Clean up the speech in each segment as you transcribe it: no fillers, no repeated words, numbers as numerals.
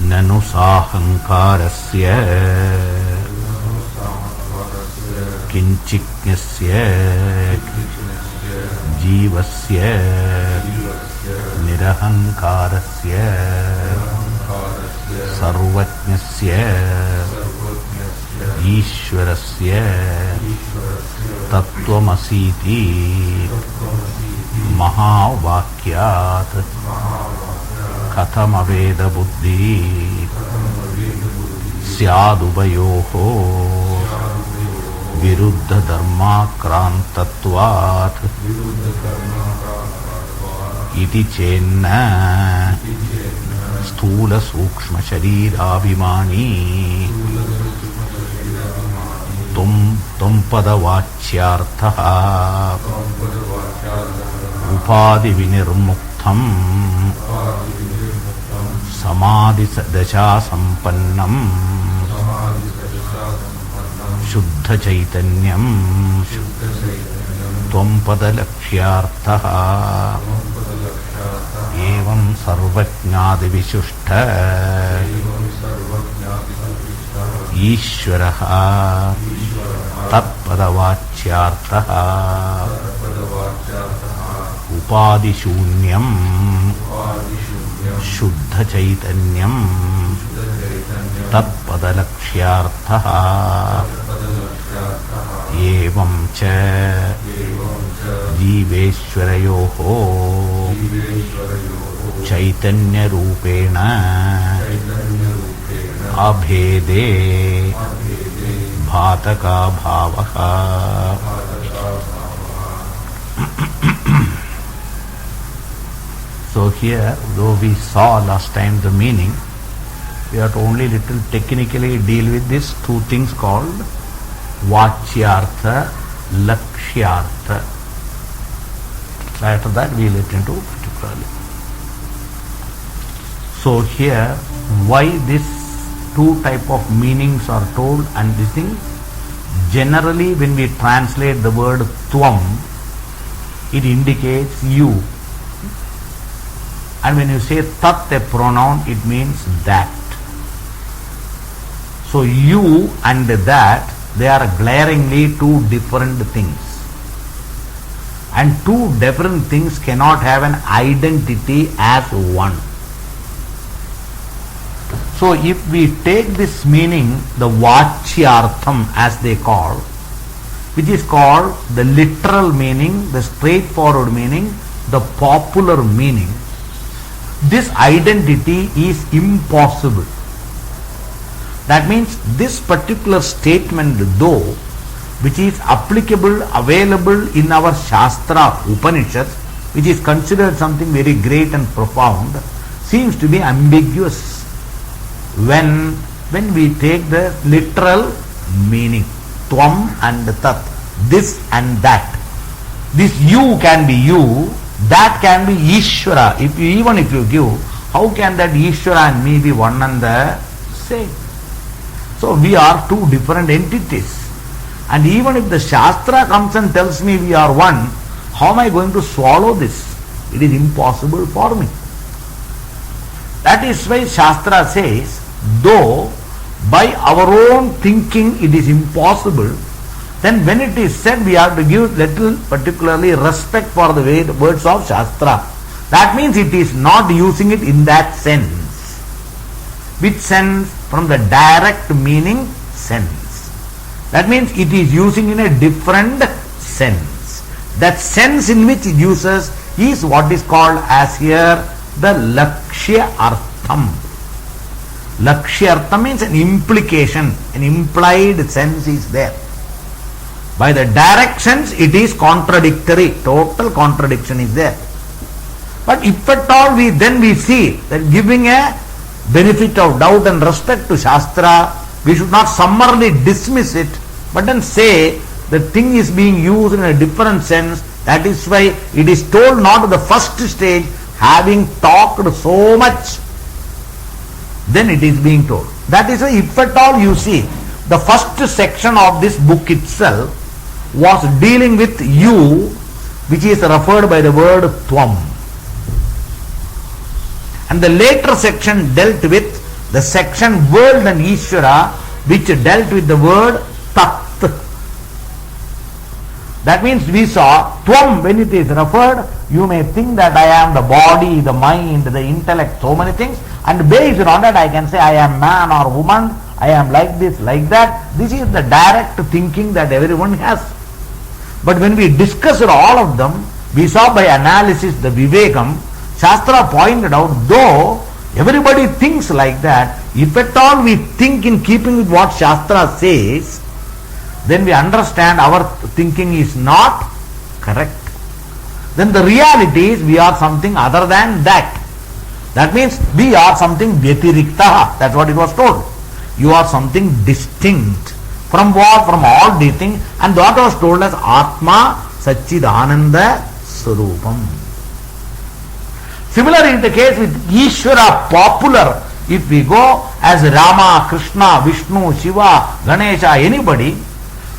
nanu sahankarasya kinchiknyasya jivasya nirahankarasya sarvajnasya ishvarasya Tatvamasiti Mahavakyat Kathamaveda Buddhi Syadubayoho Viruddha Dharma Krantatvat Iti Chenna Sthula Sukshma Sharirabhimani Tvampadavatsyarthaha Upadi Vinirmuktham Samadhi Dasha Sampannam Shuddha Chaitanyam Tvampadakshyarthaha Evam Sarvajnadi Vishushta Ishvaraha Tatpadavachyartaha Upadishunyam Shuddha Chaitanyam Tatpadalakshyartaha Evam cha Jiveshwarayoho Chaitanya Rupena Abhede Bhataka Bhavaha. So here, though we saw last time the meaning, we have to only little technically deal with these two things called Vachyartha, Lakshyartha. After that we will get into particularly. So here, why this two type of meanings are told and this thing? Generally when we translate the word Tvam, it indicates you. And when you say Tat, a pronoun, it means that. So you and that, they are glaringly two different things. And two different things cannot have an identity as one. So if we take this meaning, the Vachyartham as they call, which is called the literal meaning, the straightforward meaning, the popular meaning, this identity is impossible. That means this particular statement, though, which is applicable, available in our Shastra, Upanishads, which is considered something very great and profound, seems to be ambiguous when we take the literal meaning, Tvam and Tat, this and that. This you can be you, that can be Ishvara. Even if you give, how can that Ishvara and me be one and the same? So we are two different entities. And even if the Shastra comes and tells me we are one, how am I going to swallow this? It is impossible for me. That is why Shastra says, though by our own thinking it is impossible, then when it is said we have to give little particularly respect for the words of Shastra. That means it is not using it in that sense. Which sense? From the direct meaning sense. That means it is using in a different sense. That sense in which it uses is what is called as here the Lakshya Artham. Lakshya Artham means an implication, an implied sense is there. By the direct sense it is contradictory, total contradiction is there. But if at all we see that giving a benefit of doubt and respect to Shastra, we should not summarily dismiss it, but then say the thing is being used in a different sense. That is why it is told not at the first stage, having talked so much, then it is being told. That is why if at all you see, the first section of this book itself was dealing with you, which is referred by the word Tvam. And the later section dealt with the section world and Ishvara which dealt with the word Tat. That means we saw Tvam, when it is referred, you may think that I am the body, the mind, the intellect, so many things, and based on that I can say I am man or woman, I am like this, like that. This is the direct thinking that everyone has. But when we discussed all of them, we saw by analysis the Vivekam. Shastra pointed out, though everybody thinks like that, if at all we think in keeping with what Shastra says, then we understand our thinking is not correct. Then the reality is we are something other than that. That means we are something Vyatiriktaha. That's what it was told. You are something distinct. From what? From all these things. And that was told as Atma Satchidananda Sarupam. Similar is the case with Ishvara, popular. If we go as Rama, Krishna, Vishnu, Shiva, Ganesha, anybody,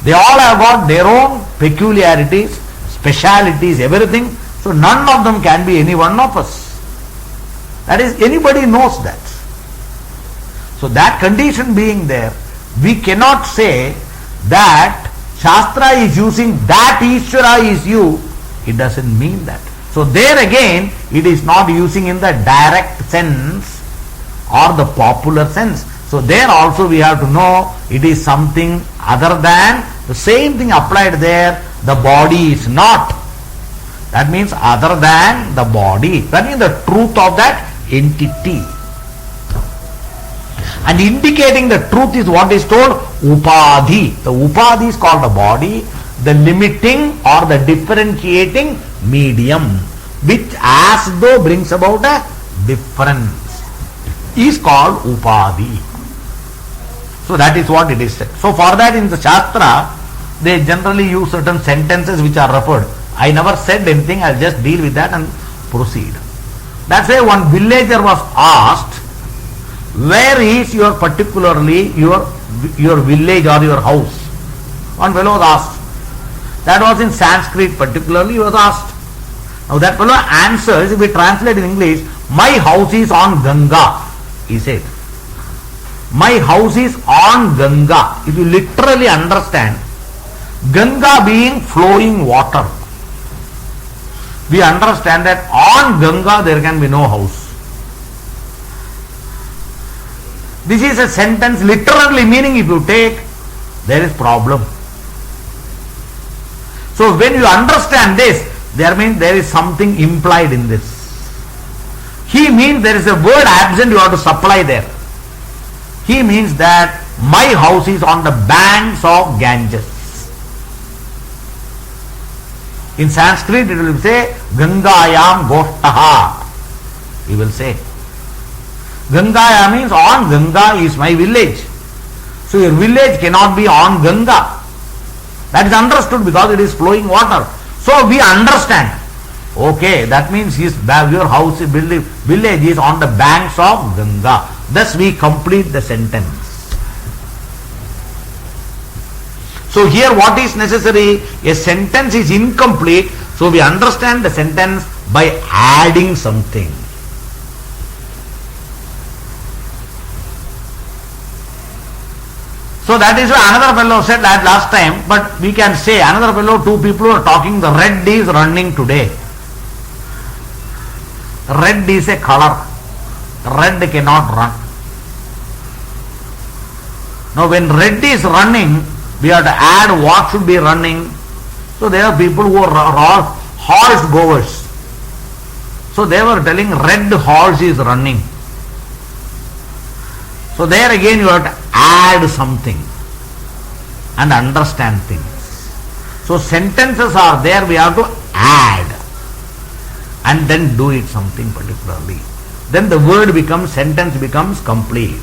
they all have got their own peculiarities, specialities, everything. So none of them can be any one of us. That is, anybody knows that. So that condition being there, we cannot say that Shastra is using that Ishvara is you. It doesn't mean that. So there again, it is not using in the direct sense or the popular sense. So there also we have to know it is something other than, the same thing applied there, the body is not. That means other than the body. That means the truth of that entity. And indicating the truth is what is told Upadhi. The Upadhi is called the body, the limiting or the differentiating medium, which as though brings about a difference, is called Upadhi. So that is what it is said. So for that in the Shastra, they generally use certain sentences which are referred. I never said anything, I will just deal with that and proceed. That's why one villager was asked, where is your particularly your village or your house? One fellow was asked. That was in Sanskrit particularly, he was asked. Now that fellow answers, if we translate in English, my house is on Ganga, he said. My house is on Ganga. If you literally understand, Ganga being flowing water, we understand that on Ganga there can be no house. This is a sentence literally meaning, if you take, there is problem. So when you understand this, there means there is something implied in this. He means there is a word absent, you have to supply there. He means that my house is on the banks of Ganges. In Sanskrit it will say Gangayam Goshtaha. He will say. Gangaya means on Ganga is my village. So your village cannot be on Ganga. That is understood because it is flowing water. So we understand. Okay, that means your house, village is on the banks of Ganga. Thus we complete the sentence. So here what is necessary? A sentence is incomplete, so we understand the sentence by adding something. So that is why another fellow said that last time, but we can say another fellow, two people are talking, the red is running today. Red is a color. Red cannot run. Now when red is running, we have to add what should be running. So there are people who are horse goers. So they were telling red horse is running. So there again you have to add something and understand things. So sentences are there, we have to add and then do it something particularly. Then the word becomes, sentence becomes complete.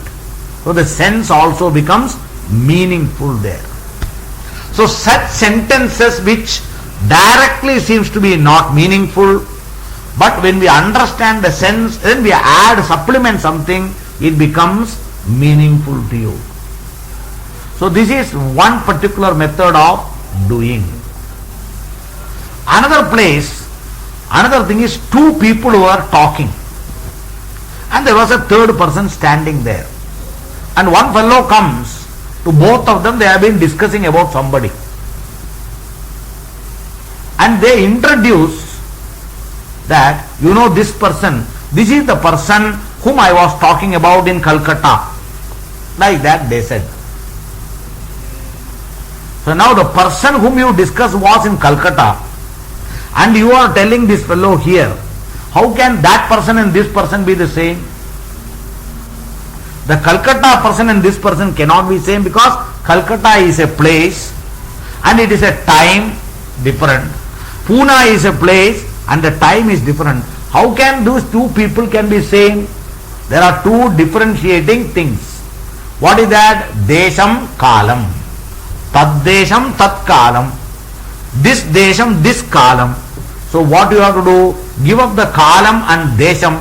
So the sense also becomes meaningful there. So such sentences which directly seems to be not meaningful, but when we understand the sense, then we add, supplement something, it becomes meaningful to you. So this is one particular method of doing. Another place, another thing is two people who are talking and there was a third person standing there. and one fellow comes to both of them, they have been discussing about somebody. And they introduce that, this person, this is the person whom I was talking about in Calcutta. Like that they said. So now the person whom you discussed was in Calcutta, and you are telling this fellow here, how can that person and this person be the same? The Calcutta person and this person cannot be same, because Calcutta is a place and it is a time different. Pune is a place and the time is different. How can those two people can be same? There are two differentiating things. What is that? Desham kalam. Tad desham tat kalam. This desham this kalam. So what you have to do? Give up the kalam and desham.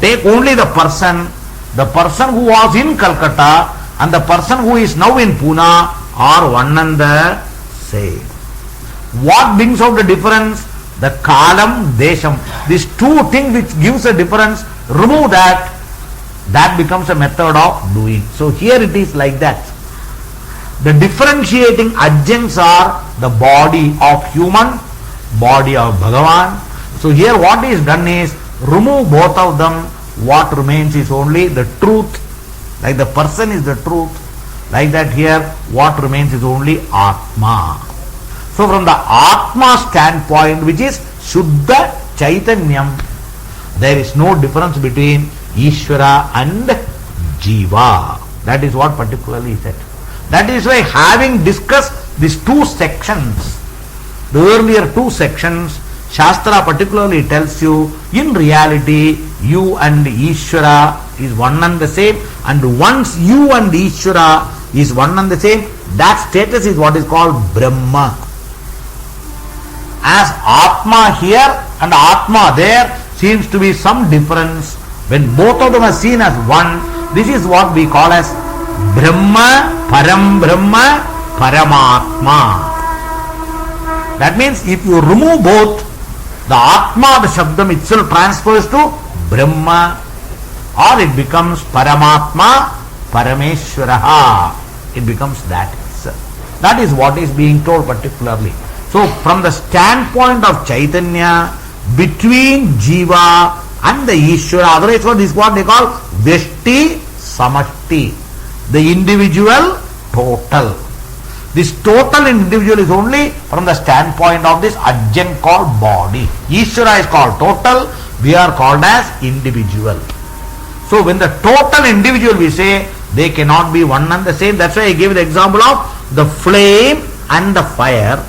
Take only the person who was in Calcutta and the person who is now in Pune are one and the same. What brings out the difference? The kalam, desham. These two things which gives a difference, remove that. That becomes a method of doing. So here it is like that. The differentiating adjuncts are the body of human, body of Bhagavan. So here what is done is, remove both of them. What remains is only the truth. Like the person is the truth. Like that here, what remains is only Atma. So from the Atma standpoint, which is Shuddha Chaitanyam, there is no difference between Ishvara and Jiva. That is what particularly said. That is why, having discussed these two sections, the earlier two sections, Shastra particularly tells you, in reality, you and Ishvara is one and the same, and once you and Ishvara is one and the same, that status is what is called Brahma. As Atma here and Atma there seems to be some difference, when both of them are seen as one, this is what we call as Brahma, Param Brahma, Paramatma. That means if you remove both, the Atma, the Shabdam itself transfers to Brahma, or it becomes Paramatma, Parameshwaraha. It becomes that itself. That is what is being told particularly. So from the standpoint of Chaitanya, between Jiva and the Ishvara, otherwise what is what they call Veshti Samashti, the individual total. This total individual is only from the standpoint of this adjunct called body. Ishvara is called total, we are called as individual. So when the total individual we say, they cannot be one and the same. That's why I gave the example of the flame and the fire.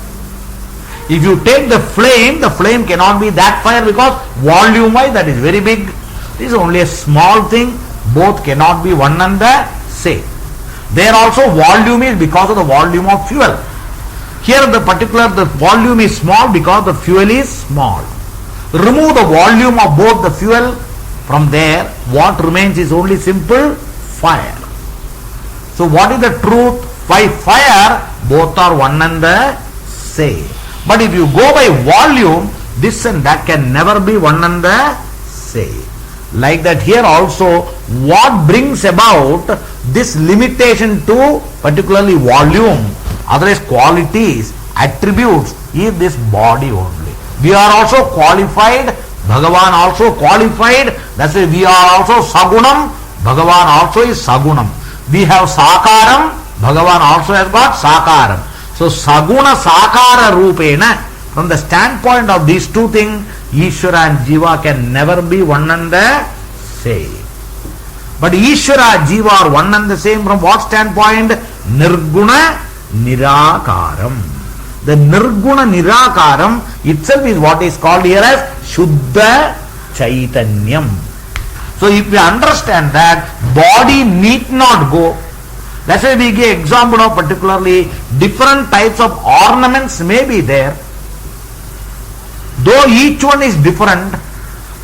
If you take the flame cannot be that fire, because volume wise that is very big. This is only a small thing. Both cannot be one and the same. There also volume is because of the volume of fuel. Here the volume is small because the fuel is small. Remove the volume of both the fuel, from there what remains is only simple fire. So what is the truth? By fire, both are one and the same. But if you go by volume, this and that can never be one and the same. Like that here also, what brings about this limitation to particularly volume, otherwise qualities, attributes, is this body only. We are also qualified, Bhagavan also qualified, that's why we are also Sagunam, Bhagavan also is Sagunam. We have Sakaram, Bhagavan also has got Sakaram. So Saguna Sakara Rupena, from the standpoint of these two things, Ishvara and Jiva can never be one and the same. But Ishvara, Jiva are one and the same from what standpoint? Nirguna Nirakaram. The Nirguna Nirakaram itself is what is called here as Shuddha Chaitanyam. So if we understand that, body need not go. That's why we give example of particularly different types of ornaments may be there. Though each one is different,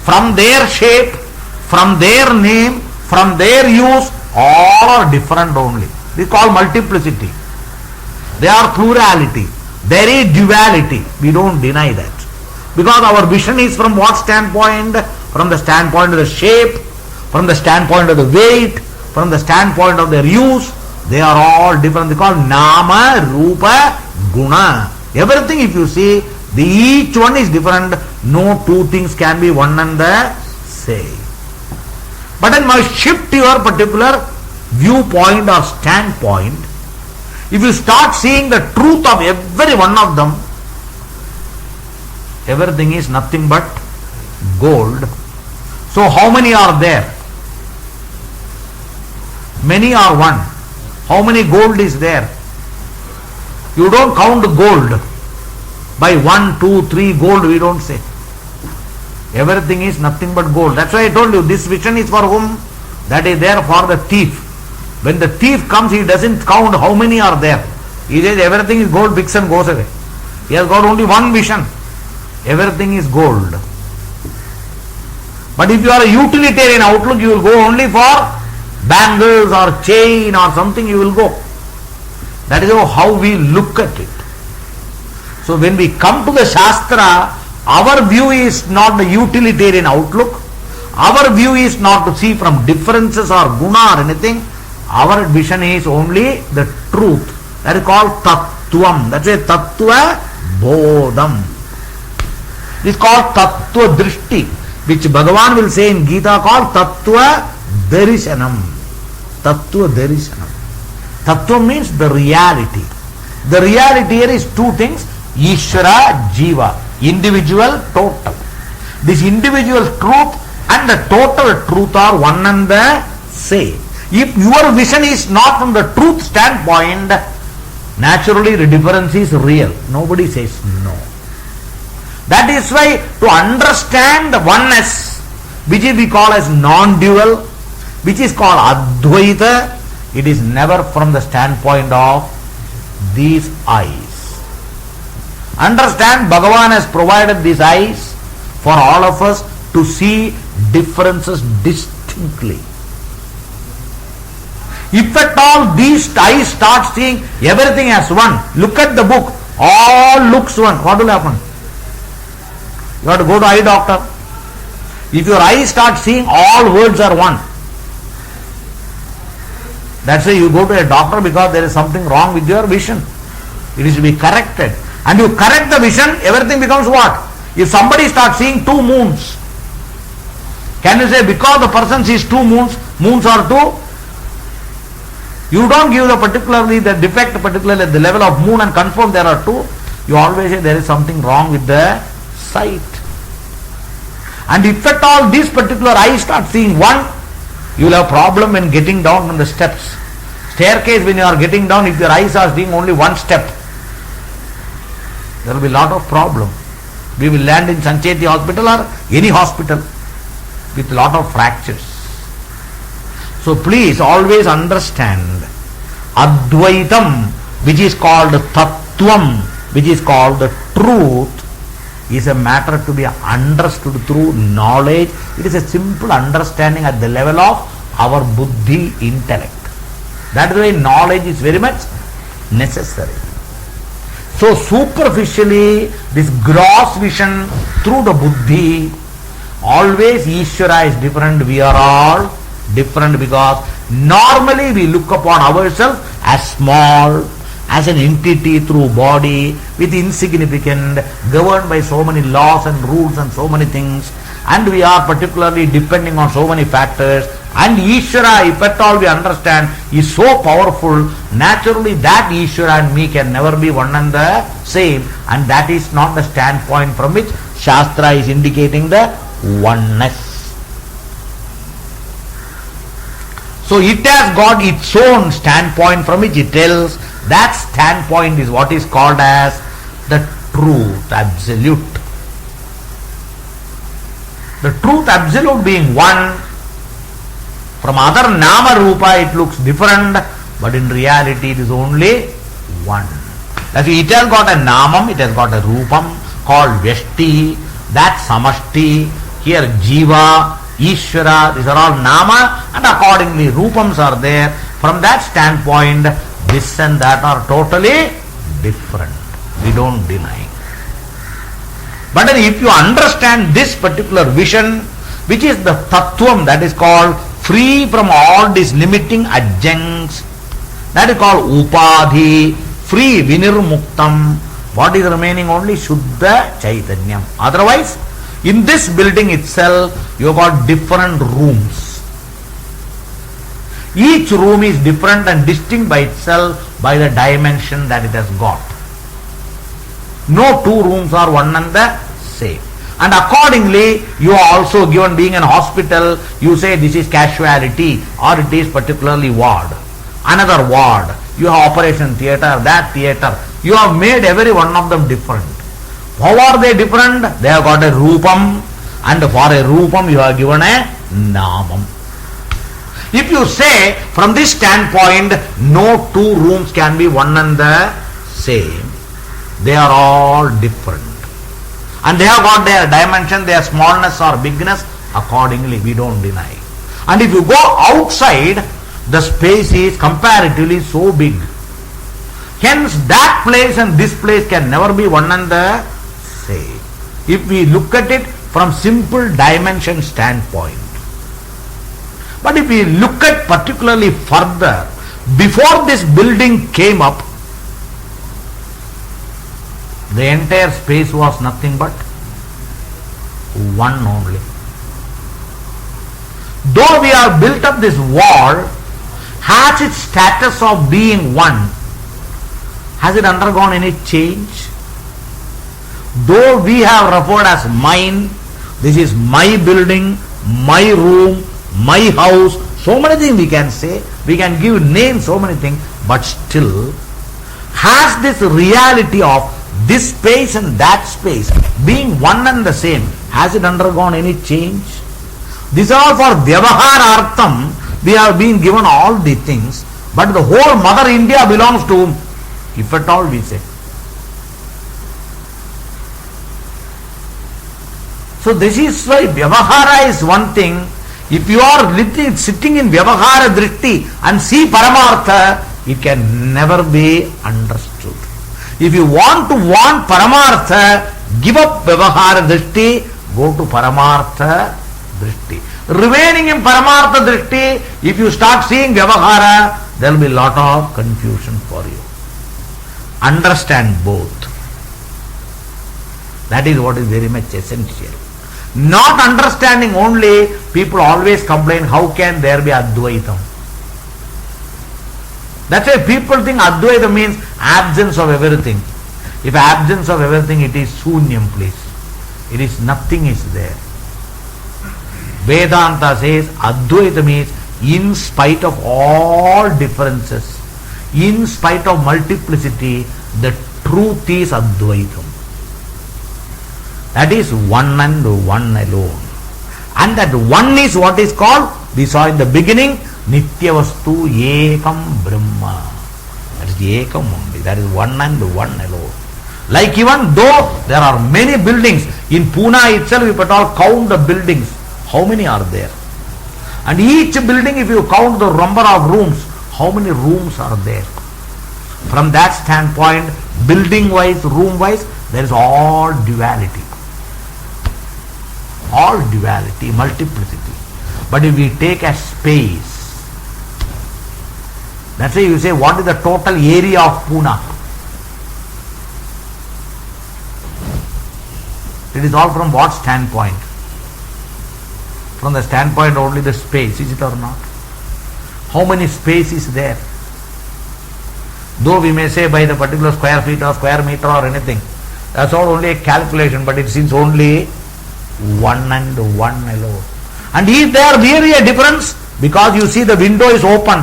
from their shape, from their name, from their use, all are different only. This is called multiplicity. They are plurality. There is duality. We don't deny that. Because our vision is from what standpoint? From the standpoint of the shape, from the standpoint of the weight, from the standpoint of their use, they are all different. They call Nama, Rupa, Guna. Everything if you see, each one is different. No two things can be one and the same. But then must shift your particular viewpoint or standpoint. If you start seeing the truth of every one of them, everything is nothing but gold. So how many are there? Many are one. How many gold is there? You don't count gold. By 1, 2, 3 gold we don't say. Everything is nothing but gold. That's why I told you this vision is for whom? That is there for the thief. When the thief comes, he doesn't count how many are there. He says everything is gold, picks and goes away. He has got only one vision. Everything is gold. But if you are a utilitarian outlook, you will go only for bangles or chain or something, you will go. That is how we look at it. So when we come to the Shastra, our view is not the utilitarian outlook. Our view is not to see from differences or guna or anything. Our vision is only the truth. That is called Tattvam. That's why Tattva Bodham. This is called Tattva Drishti, which Bhagavan will say in Gita called Tattva Darishanam. Tattva Darishanam. Tattva means the reality. The reality here is two things. Ishvara, Jiva. Individual, total. This individual truth and the total truth are one and the same. If your vision is not from the truth standpoint, naturally the difference is real. Nobody says no. That is why to understand the oneness, which we call as non-dual, which is called Advaita, it is never from the standpoint of these eyes. Understand, Bhagavan has provided these eyes for all of us to see differences distinctly. If at all these eyes start seeing everything as one, look at the book, all looks one, what will happen? You have to go to eye doctor. If your eyes start seeing all words are one, that's why you go to a doctor, because there is something wrong with your vision. It is to be corrected. And you correct the vision, everything becomes what? If somebody starts seeing 2 moons, can you say because the person sees 2 moons, moons are 2? You don't give the particularly the defect particularly at the level of moon and confirm there are 2. You always say there is something wrong with the sight. And if at all this particular eye starts seeing 1, you will have problem when getting down from the steps. Staircase, when you are getting down, if your eyes are seeing only 1 step, there will be a lot of problem. We will land in Sancheti hospital or any hospital with a lot of fractures. So please always understand Advaitam, which is called Tattvam, which is called the truth, is a matter to be understood through knowledge. It is a simple understanding at the level of our buddhi intellect. That is why knowledge is very much necessary. So superficially, this gross vision through the buddhi, always Ishvara is different, we are all different, because normally we look upon ourselves as small, as an entity through body, with insignificant, governed by so many laws and rules and so many things, and we are particularly depending on so many factors. And Ishvara, if at all we understand, is so powerful, naturally that Ishvara and me can never be one and the same, and that is not the standpoint from which Shastra is indicating the oneness. So it has got its own standpoint from which it tells. That standpoint is what is called as the truth absolute. The truth absolute being one, from other nama rupa it looks different, but in reality it is only one. That is, it has got a namam, it has got a rupam called Vyashti, that samashti, here Jiva, Ishvara, these are all nama, and accordingly rupams are there. From that standpoint, this and that are totally different. We don't deny. But then if you understand this particular vision, which is the tattvam, that is called free from all these limiting adjuncts. That is called upadhi, free, vinirmuktam. What is remaining? Only Shuddha Chaitanyam. Otherwise, in this building itself, you have got different rooms. Each room is different and distinct by itself by the dimension that it has got. No two rooms are one and the same. And accordingly, you are also given, being an hospital, you say this is casualty or it is particularly ward. Another ward. You have operation theatre, that theatre. You have made every one of them different. How are they different? They have got a rupam, and for a rupam you have given a namam. If you say from this standpoint, no two rooms can be one and the same. They are all different. And they have got their dimension, their smallness or bigness, accordingly we don't deny. And if you go outside, the space is comparatively so big. Hence that place and this place can never be one and the same. If we look at it from simple dimension standpoint. But if we look at particularly further, before this building came up, the entire space was nothing but one only. Though we have built up this wall, has its status of being one, has it undergone any change? Though we have referred as mine, this is my building, my room, my house, so many things we can say, we can give names, so many things, but still, has this reality of this space and that space being one and the same, has it undergone any change? These are all for Vyavaharartham. We have been given all the things, but the whole Mother India belongs to whom? If at all we say. So this is why Vyavahara is one thing. If you are sitting in Vyavahara Drishti and see Paramartha, it can never be understood. If you want Paramartha, give up Vyavahara Drishti, go to Paramartha Drishti. Remaining in Paramartha Drishti, if you start seeing Vyavahara, there will be a lot of confusion for you. Understand both. That is what is very much essential. Not understanding only, people always complain, how can there be Advaitam? That's why people think Advaita means absence of everything. If absence of everything, it is Sunyam place. It is nothing is there. Vedanta says Advaita means in spite of all differences, in spite of multiplicity, the truth is Advaitam. That is one and one alone. And that one is what is called, we saw in the beginning, Nityavastu Ekam Brahma. That is Ekam only. That is one and one alone. Like even though there are many buildings, in Pune itself, if at all count the buildings, how many are there? And each building, if you count the number of rooms, how many rooms are there? From that standpoint, building wise, room wise, there is all duality. All duality, multiplicity. But if we take a space, that's why you say, what is the total area of Pune? It is all from what standpoint? From the standpoint only the space, is it or not? How many space is there? Though we may say by the particular square feet or square meter or anything, that's all only a calculation, but it seems only one and one alone. And is there really a difference? Because you see the window is open.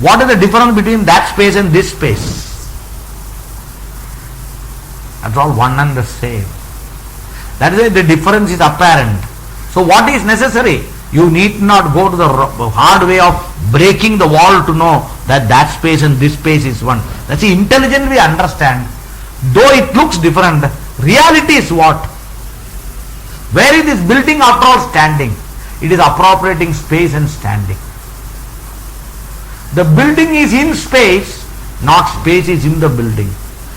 What is the difference between that space and this space? That's all one and the same. That is why the difference is apparent. So what is necessary? You need not go to the hard way of breaking the wall to know that that space and this space is one. That's the intelligent we understand. Though it looks different, reality is what? Where is this building after all standing? It is appropriating space and standing. The building is in space, not space is in the building.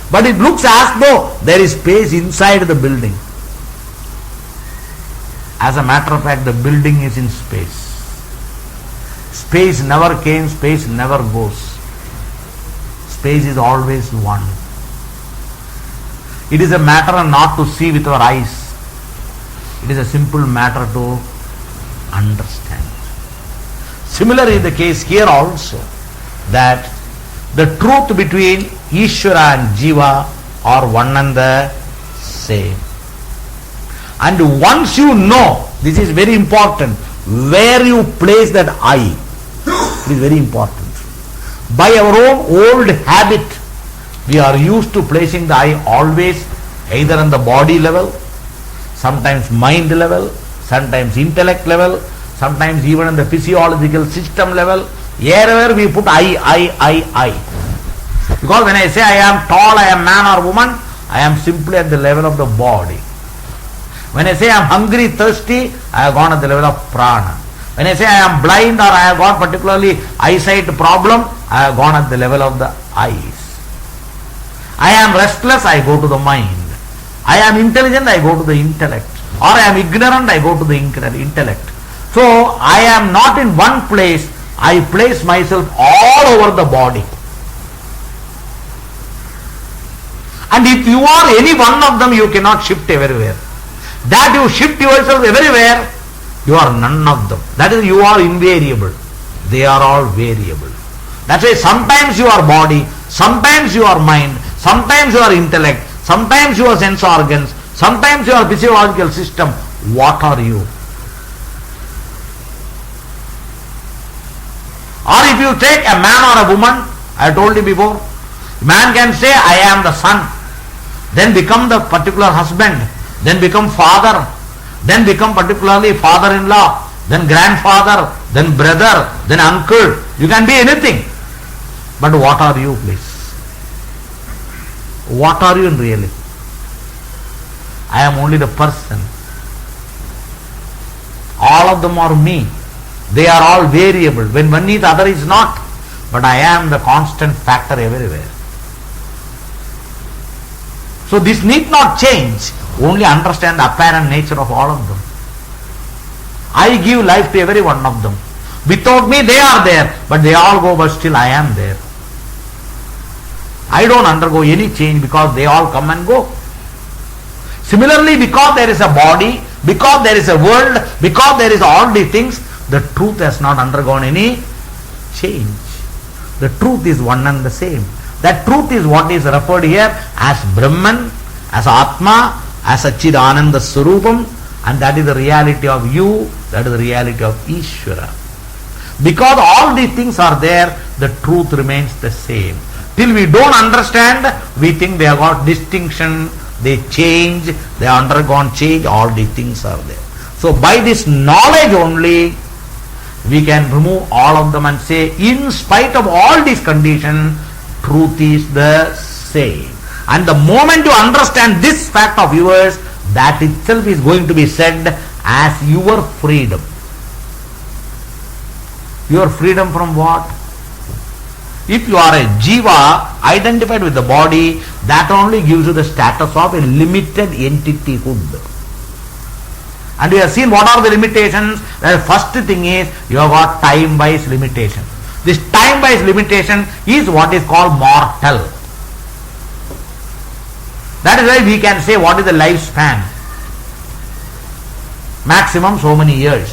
But it looks as though there is space inside the building. As a matter of fact, the building is in space. Space never came, space never goes. Space is always one. It is a matter not to see with our eyes. It is a simple matter to understand. Similar is the case here also, that the truth between Ishvara and Jiva are one and the same. And once you know, this is very important, where you place that I, it is very important. By our own old habit, we are used to placing the I always either on the body level, sometimes mind level, sometimes intellect level, sometimes even on the physiological system level. Wherever we put I. Because when I say I am tall, I am man or woman, I am simply at the level of the body. When I say I am hungry, thirsty, I have gone at the level of prana. When I say I am blind or I have got particularly eyesight problem, I have gone at the level of the eyes. I am restless, I go to the mind. I am intelligent, I go to the intellect. Or I am ignorant, I go to the intellect. So I am not in one place, I place myself all over the body. And if you are any one of them, you cannot shift everywhere. That you shift yourself everywhere, you are none of them. That is, you are invariable. They are all variable. That's why sometimes you are body, sometimes you are mind, sometimes you are intellect, sometimes you are sense organs, sometimes you are physiological system. What are you? Or if you take a man or a woman, I told you before, man can say I am the son, then become the particular husband, then become father, then become particularly father-in-law, then grandfather, then brother, then uncle. You can be anything. But what are you, please? What are you in reality? I am only the person. All of them are me. They are all variable. When one is, the other is not. But I am the constant factor everywhere. So this need not change. Only understand the apparent nature of all of them. I give life to every one of them. Without me they are there, but they all go, but still I am there. I don't undergo any change because they all come and go. Similarly, because there is a body, because there is a world, because there is all these things, the truth has not undergone any change. The truth is one and the same. That truth is what is referred here as Brahman, as Atma, as Satchidananda Swarupam, and that is the reality of you, that is the reality of Ishvara. Because all these things are there, the truth remains the same. Till we don't understand, we think they have got distinction, they change, they have undergone change, all these things are there. So by this knowledge only, we can remove all of them and say, in spite of all these conditions, truth is the same. And the moment you understand this fact of yours, that itself is going to be said as your freedom. Your freedom from what? If you are a jiva identified with the body, that only gives you the status of a limited entityhood. And we have seen what are the limitations. The first thing is you have got time-wise limitation. This time-wise limitation is what is called mortal. That is why we can say what is the lifespan. Maximum so many years.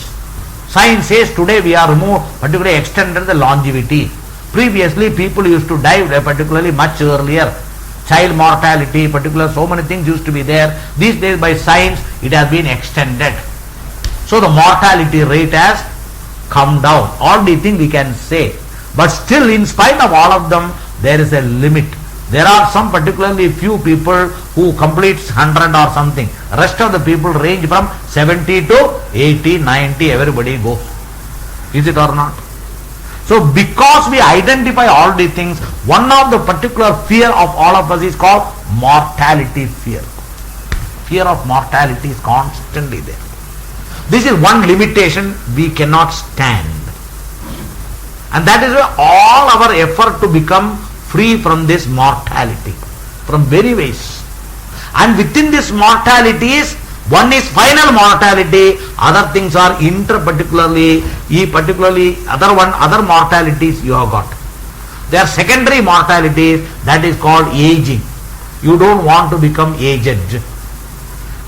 Science says today we are more particularly extended the longevity. Previously people used to die particularly much earlier. Child mortality, particular so many things used to be there. These days by science it has been extended. So the mortality rate has come down. All these things we can say. But still in spite of all of them, there is a limit. There are some particularly few people who completes 100 or something. Rest of the people range from 70 to 80, 90, everybody goes. Is it or not? So because we identify all these things, one of the particular fear of all of us is called mortality fear. Fear of mortality is constantly there. This is one limitation we cannot stand. And that is why all our effort to become free from this mortality, from very ways. And within this mortality is One is final mortality, other things are interparticularly, other mortalities you have got. They are secondary mortalities, that is called aging. You don't want to become aged.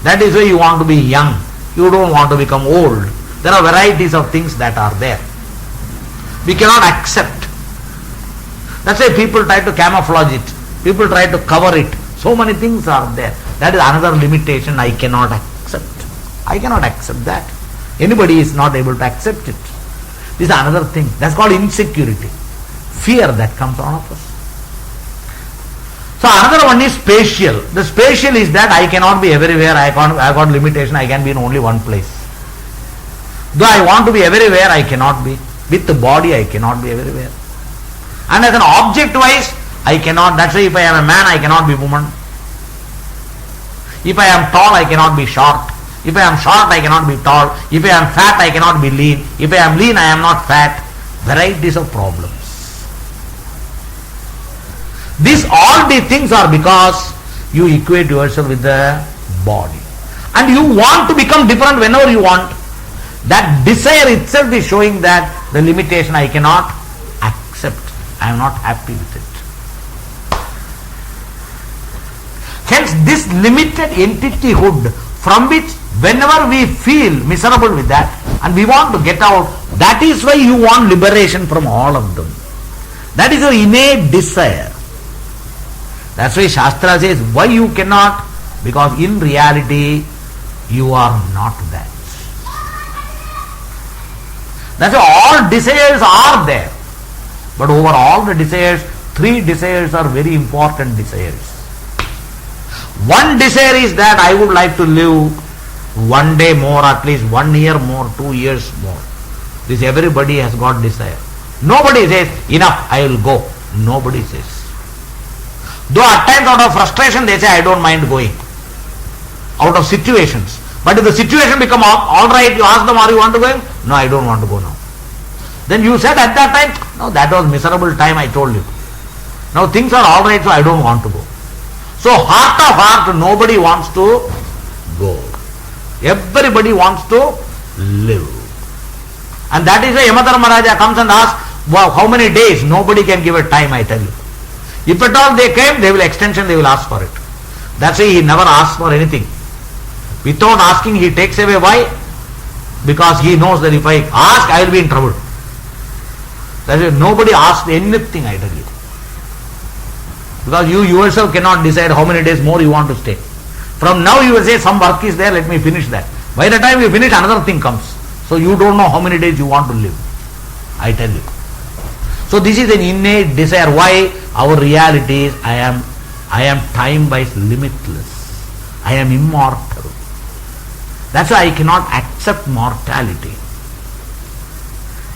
That is why you want to be young. You don't want to become old. There are varieties of things that are there. We cannot accept. That's why people try to camouflage it. People try to cover it. So many things are there. That is another limitation I cannot accept. I cannot accept that. Anybody is not able to accept it. This is another thing. That's called insecurity. Fear that comes on of us. So another one is spatial. The spatial is that I cannot be everywhere. I got limitation. I can be in only one place. Though I want to be everywhere, I cannot be. With the body, I cannot be everywhere. And as an object wise, I cannot. That's why if I am a man, I cannot be woman. If I am tall, I cannot be short. If I am short, I cannot be tall. If I am fat, I cannot be lean. If I am lean, I am not fat. Varieties of problems. All these things are because you equate yourself with the body. And you want to become different whenever you want. That desire itself is showing that the limitation I cannot accept. I am not happy with it. Hence this limited entityhood from which whenever we feel miserable with that and we want to get out, that is why you want liberation from all of them. That is your innate desire. That's why Shastra says, why you cannot? Because in reality, you are not that. That's why all desires are there. But over all the desires, 3 desires are very important desires. One desire is that I would like to live one day more, at least 1 year more, 2 years more. This everybody has got desire. Nobody says, enough, I will go. Nobody says. Though at times out of frustration they say, I don't mind going. Out of situations. But if the situation become all right, you ask them, are you want to go? No, I don't want to go now. Then you said at that time, no, that was miserable time, I told you. Now things are all right, so I don't want to go. So heart of heart, nobody wants to go. Everybody wants to live. And that is why Yamadharmaraja comes and asks, wow, how many days? Nobody can give a time, I tell you. If at all they came, they will extension, they will ask for it. That's why he never asks for anything. Without asking, he takes away. Why? Because he knows that if I ask, I will be in trouble. That's why nobody asks anything, I tell you. Because you yourself cannot decide how many days more you want to stay. From now you will say, some work is there, let me finish that. By the time you finish, another thing comes. So you don't know how many days you want to live. I tell you. So this is an innate desire. Why? Our reality is, I am time-wise limitless. I am immortal. That's why I cannot accept mortality.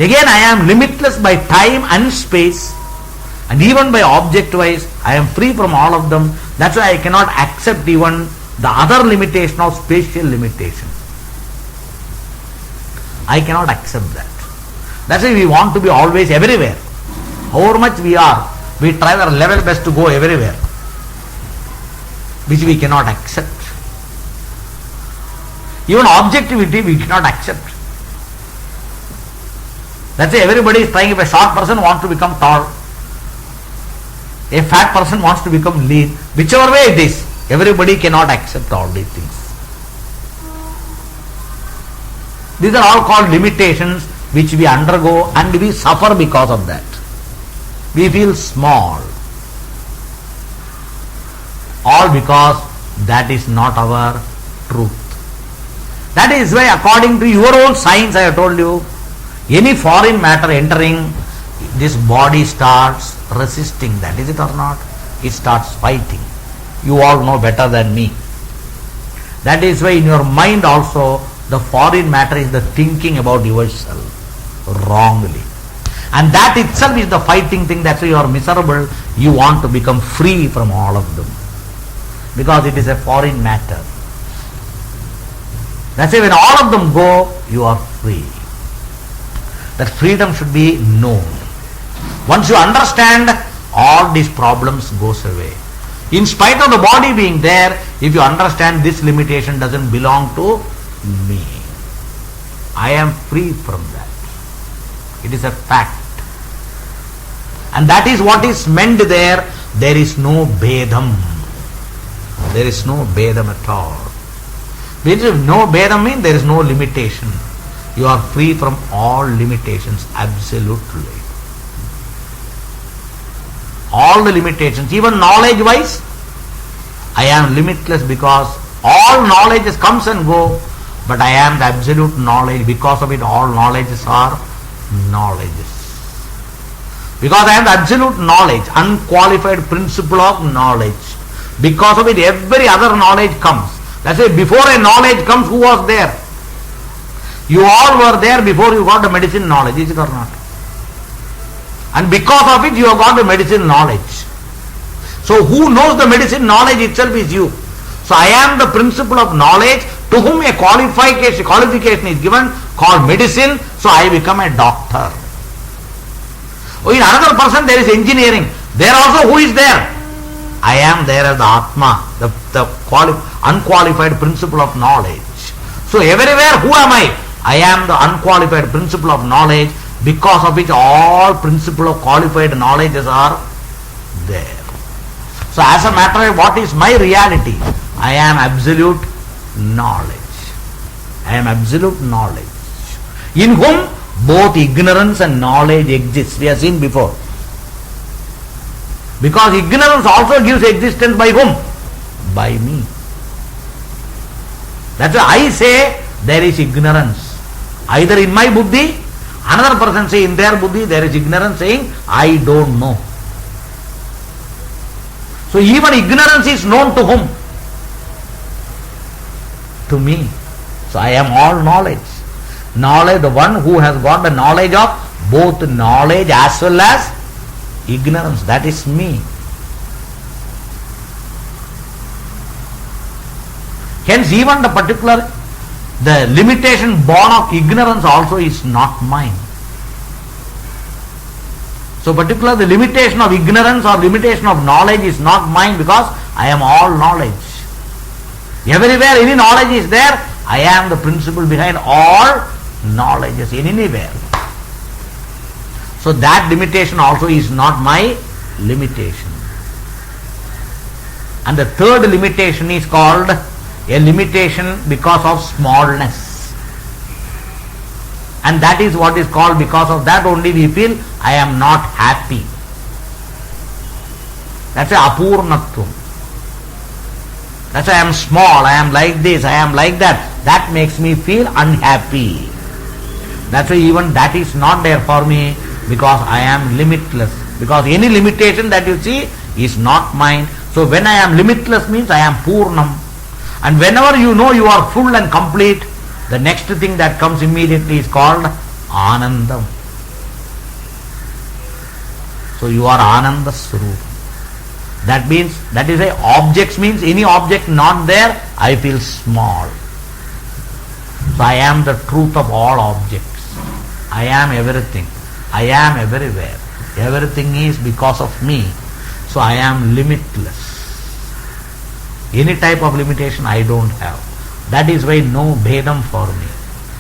Again, I am limitless by time and space, and even by object-wise, I am free from all of them. That's why I cannot accept even the other limitation of spatial limitation. I cannot accept that. That's why we want to be always everywhere. However much we are, we try our level best to go everywhere, which we cannot accept. Even objectivity we cannot accept. That's why everybody is trying. If a short person wants to become tall, a fat person wants to become lean, whichever way it is, everybody cannot accept all these things. These are all called limitations which we undergo and we suffer because of that. We feel small. All because that is not our truth. That is why according to your own science, I have told you, any foreign matter entering, this body starts resisting that. Is it or not? It starts fighting. You all know better than me. That is why in your mind also, the foreign matter is the thinking about yourself wrongly. And that itself is the fighting thing. That's why you are miserable. You want to become free from all of them. Because it is a foreign matter. That's why when all of them go, you are free. That freedom should be known. Once you understand, all these problems goes away. In spite of the body being there, if you understand this limitation doesn't belong to me, I am free from that. It is a fact. And that is what is meant there. There is no Bedam. There is no Bedam at all. No Bedam means there is no limitation. You are free from all limitations, absolutely. All the limitations, even knowledge-wise, I am limitless because all knowledges comes and go, but I am the absolute knowledge. Because of it, all knowledges are knowledges. Because I am the absolute knowledge, unqualified principle of knowledge. Because of it, every other knowledge comes. That's why before a knowledge comes, who was there? You all were there before you got the medicine knowledge, is it or not? And because of it, you have got the medicine knowledge. So who knows the medicine knowledge itself is you. So I am the principle of knowledge to whom a qualification is given called medicine. So I become a doctor. In another person there is engineering. There also who is there? I am there as the Atma, the unqualified principle of knowledge. So everywhere who am I? I am the unqualified principle of knowledge, because of which all principle of qualified knowledges are there. So as a matter of what is my reality? I am absolute knowledge. I am absolute knowledge. In whom both ignorance and knowledge exist. We have seen before. Because ignorance also gives existence by whom? By me. That's why I say there is ignorance. Either in my buddhi, another person say in their buddhi there is ignorance, saying I don't know. So even ignorance is known to whom? To me. So I am all knowledge. Knowledge, the one who has got the knowledge of both knowledge as well as ignorance, that is me. Hence even the limitation born of ignorance also is not mine. So particularly the limitation of ignorance or limitation of knowledge is not mine, because I am all knowledge. Everywhere any knowledge is there, I am the principle behind all knowledges anywhere. So that limitation also is not my limitation. And the third limitation is called a limitation because of smallness. And that is what is called, because of that only we feel I am not happy. That's a apurnatvam. That's why I am small, I am like this, I am like that. That makes me feel unhappy. That's why even that is not there for me, because I am limitless. Because any limitation that you see is not mine. So when I am limitless means I am Purnam. And whenever you know you are full and complete, the next thing that comes immediately is called Anandam. So you are Ananda Swarup. That means, that is a objects means any object not there, I feel small. So I am the truth of all objects. I am everything. I am everywhere. Everything is because of me. So I am limitless. Any type of limitation I don't have. That is why no Bhedam for me.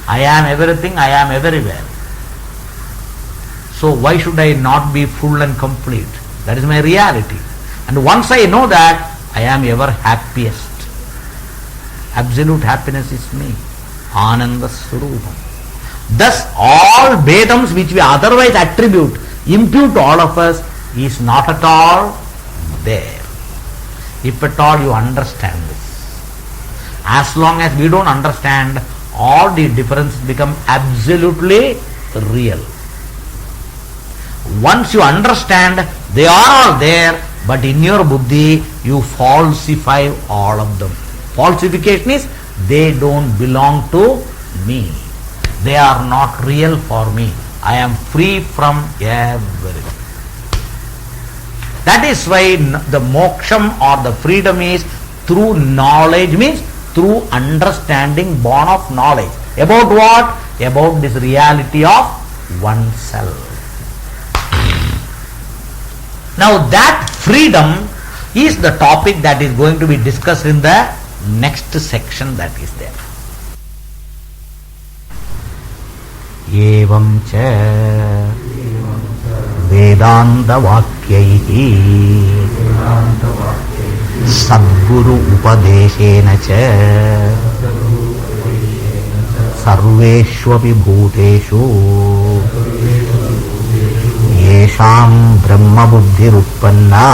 I am everything, I am everywhere. So why should I not be full and complete? That is my reality. And once I know that, I am ever happiest. Absolute happiness is me. Ananda Swarupam. Thus all Vedams which we otherwise impute to all of us, is not at all there. If at all you understand this. As long as we don't understand, all the differences become absolutely real. Once you understand, they are all there, but in your buddhi you falsify all of them. Falsification is, they don't belong to me. They are not real for me. I am free from everything. That is why the moksham or the freedom is through knowledge, means through understanding born of knowledge. About what? About this reality of oneself. Now that freedom is the topic that is going to be discussed in the next section that is there. Evam cha Vedanta Vakyaihi Sadguru Upadeshena cha Sarveshvapi Bhuteshu Yesham Brahma Buddhirutpanna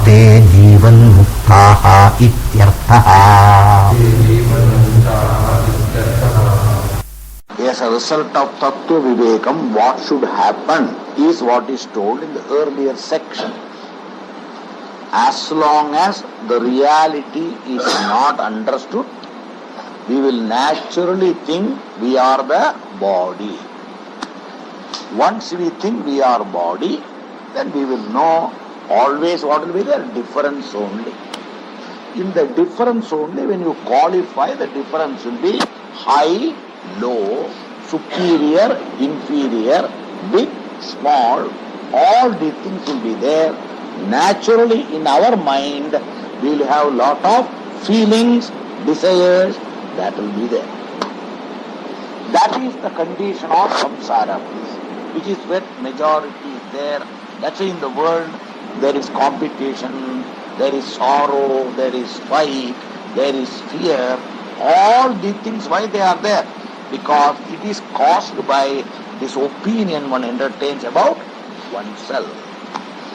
Te Jivanmukthaha Ityarthaha. As a result of Tattva Vivekam, what should happen is what is told in the earlier section. As long as the reality is not understood, we will naturally think we are the body. Once we think we are body, then we will know always what will be the difference only. In the difference only, when you qualify, the difference will be high, low, superior, inferior, big, small, all these things will be there. Naturally in our mind we will have lot of feelings, desires that will be there. That is the condition of samsara, which is where majority is there. That's why in the world there is competition, there is sorrow, there is fight, there is fear. All these things, why they are there? Because it is caused by this opinion one entertains about oneself.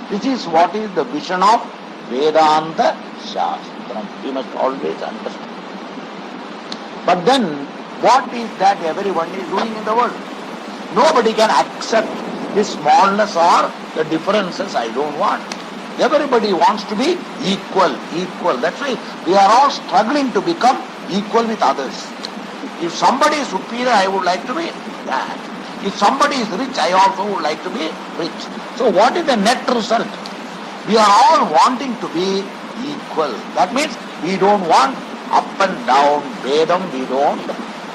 This is what is the vision of Vedanta Shastram. We must always understand. But then, what is that everyone is doing in the world? Nobody can accept the smallness or the differences I don't want. Everybody wants to be equal. That's why we are all struggling to become equal with others. If somebody is superior, I would like to be that. If somebody is rich, I also would like to be rich. So what is the net result? We are all wanting to be equal. That means we don't want up and down, Vedam we don't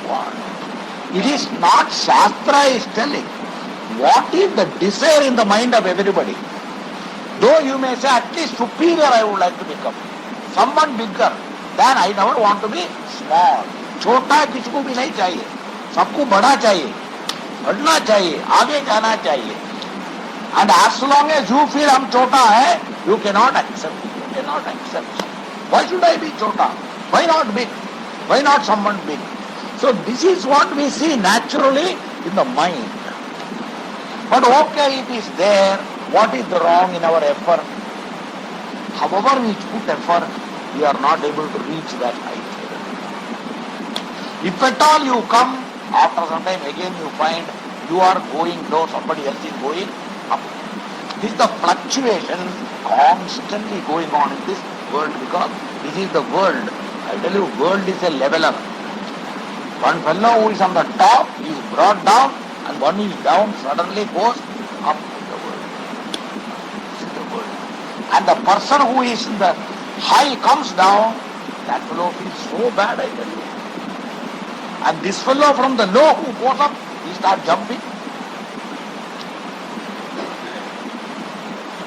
want. It is not Shastra is telling. What is the desire in the mind of everybody? Though you may say at least superior I would like to become. Someone bigger, then I never want to be small. छोटा किसी को भी नहीं चाहिए, सबको बड़ा चाहिए, बढ़ना चाहिए, आगे जाना चाहिए. And as long as you feel हम छोटा है, you cannot accept. You cannot accept. Why should I be छोटा? Why not big? Why not someone big? So this is what we see naturally in the mind. But okay, it is there. What is the wrong in our effort? However we put effort, we are not able to reach that height. If at all you come, after some time again you find you are going low, somebody else is going up. This is the fluctuation constantly going on in this world, because this is the world. I tell you, world is a leveler. One fellow who is on the top is brought down, and one who is down suddenly goes up in the world. This is the world. And the person who is in the high comes down, that fellow feels so bad, I tell you. And this fellow from the low who goes up, he starts jumping.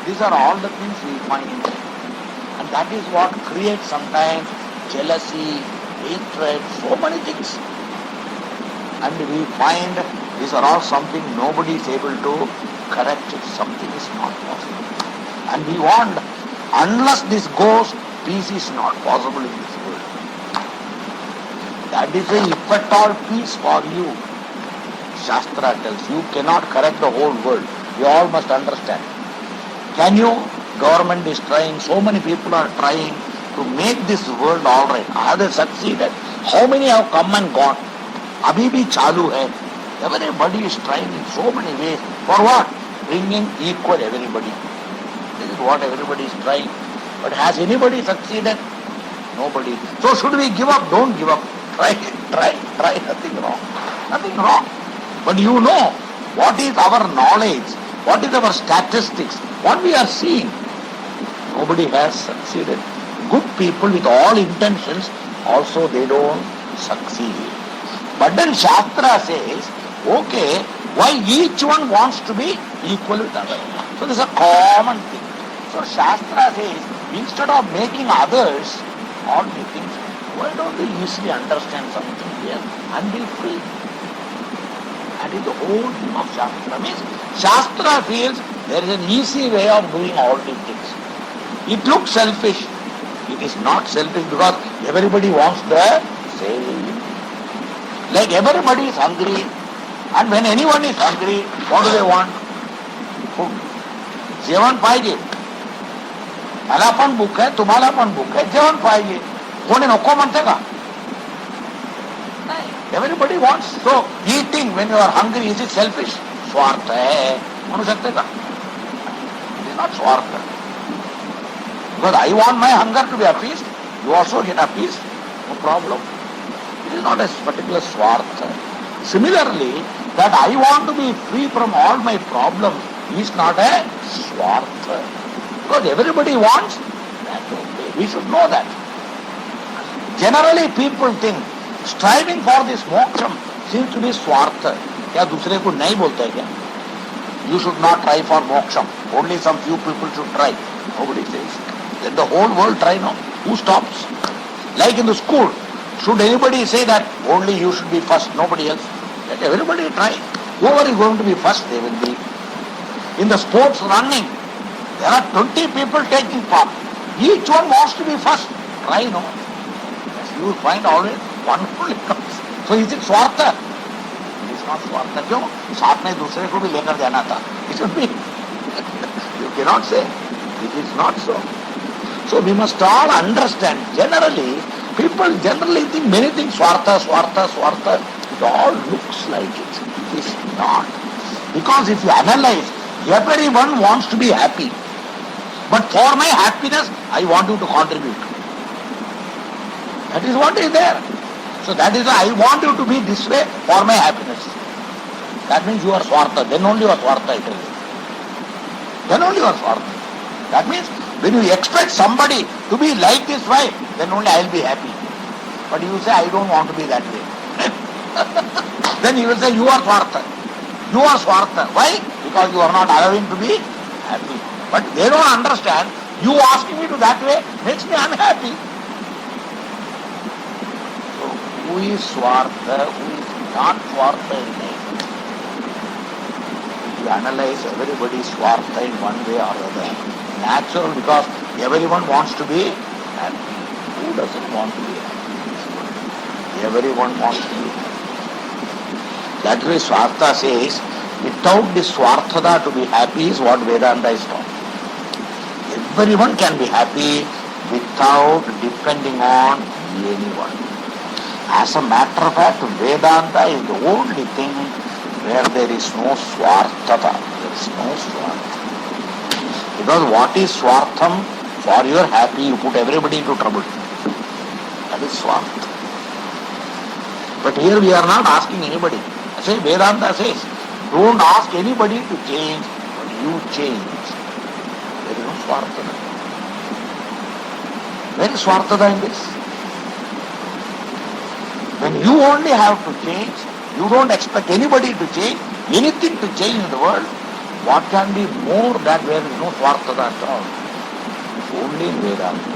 These are all the things we find. And that is what creates sometimes jealousy, hatred, so many things. And we find these are all something nobody is able to correct it. Something is not possible. And we want, unless this goes, peace is not possible in this world. That is why if at all peace for you, Shastra tells you cannot correct the whole world. You all must understand. Can you? Government is trying, so many people are trying to make this world all right. Are they succeeded? How many have come and gone? Abhi bhi chalu hai. Everybody is trying in so many ways. For what? Bringing equal everybody. This is what everybody is trying. But has anybody succeeded? Nobody. So should we give up? Don't give up. Try. Nothing wrong. Nothing wrong. But you know what is our knowledge, what is our statistics, what we are seeing. Nobody has succeeded. Good people with all intentions, also they don't succeed. But then Shastra says, okay, why each one wants to be equal with other one? So this is a common thing. So Shastra says, instead of making others all the things, why don't they easily understand something here and be free? That is the whole thing of Shastra. Means Shastra feels there is an easy way of doing all these things. It looks selfish. It is not selfish because everybody wants the same. Like everybody is hungry, and when anyone is hungry, what do they want? Food. जेवण पाहिजे. मला पण भूक आहे, तुम्हाला पण भूक आहे, जेवण पाहिजे. कोणी नको म्हणते का? Everybody wants. So eating when you are hungry, is it selfish? स्वार्थ आहे म्हणू शकते का? It is not स्वार्थ. Because I want my hunger to be appeased, you also get appeased, no problem. It is not a particular swartha. Similarly, that I want to be free from all my problems is not a swartha. Because everybody wants that. We should know that. Generally people think striving for this moksham seems to be swartha. क्या दूसरे को नहीं बोलता है क्या? You should not try for moksham. Only some few people should try. Nobody says. Let the whole world try now. Who stops? Like in the school, should anybody say that only you should be first, nobody else? Let everybody try. Whoever is going to be first, they will be. In the sports running, there are 20 people taking part. Each one wants to be first. Try no. You will find always one only comes. So is it swartha? It is not swartha. क्यों? साथ में दूसरे को भी लेकर जाना था. It should be. You cannot say. It is not so. So we must all understand. Generally, people generally think many things swartha, swartha, swartha. It all looks like it. It is not. Because if you analyze, everyone wants to be happy. But for my happiness, I want you to contribute. That is what is there. So that is why I want you to be this way for my happiness. That means you are swartha. Then only you are swartha, I tell you. Then only you are swartha. That means when you expect somebody to be like this way, then only I will be happy. But you say, I don't want to be that way. Then he will say, you are swartha. You are swartha. Why? Because you are not allowing to be happy. But they don't understand, you asking me to that way makes me unhappy. So, who is swartha, who is not swartha in life? If you analyze, everybody is swartha in one way or other. Natural, because everyone wants to be happy. Who doesn't want to be happy? Everyone wants to be happy. That way Swartha says, without this Swarthada to be happy is what Vedanta is taught. Everyone can be happy without depending on anyone. As a matter of fact, Vedanta is the only thing where there is no Swarthada. There is no Swartha. Because what is Swartham? For your happy, you put everybody into trouble. That is Swartha. But here we are not asking anybody. I say Vedanta says, don't ask anybody to change, but you change. There is no Swarthada. Where is Swarthada in this? When you only have to change, you don't expect anybody to change, anything to change in the world, what can be more that where there is no Swarthada at all? Only in Vedanta.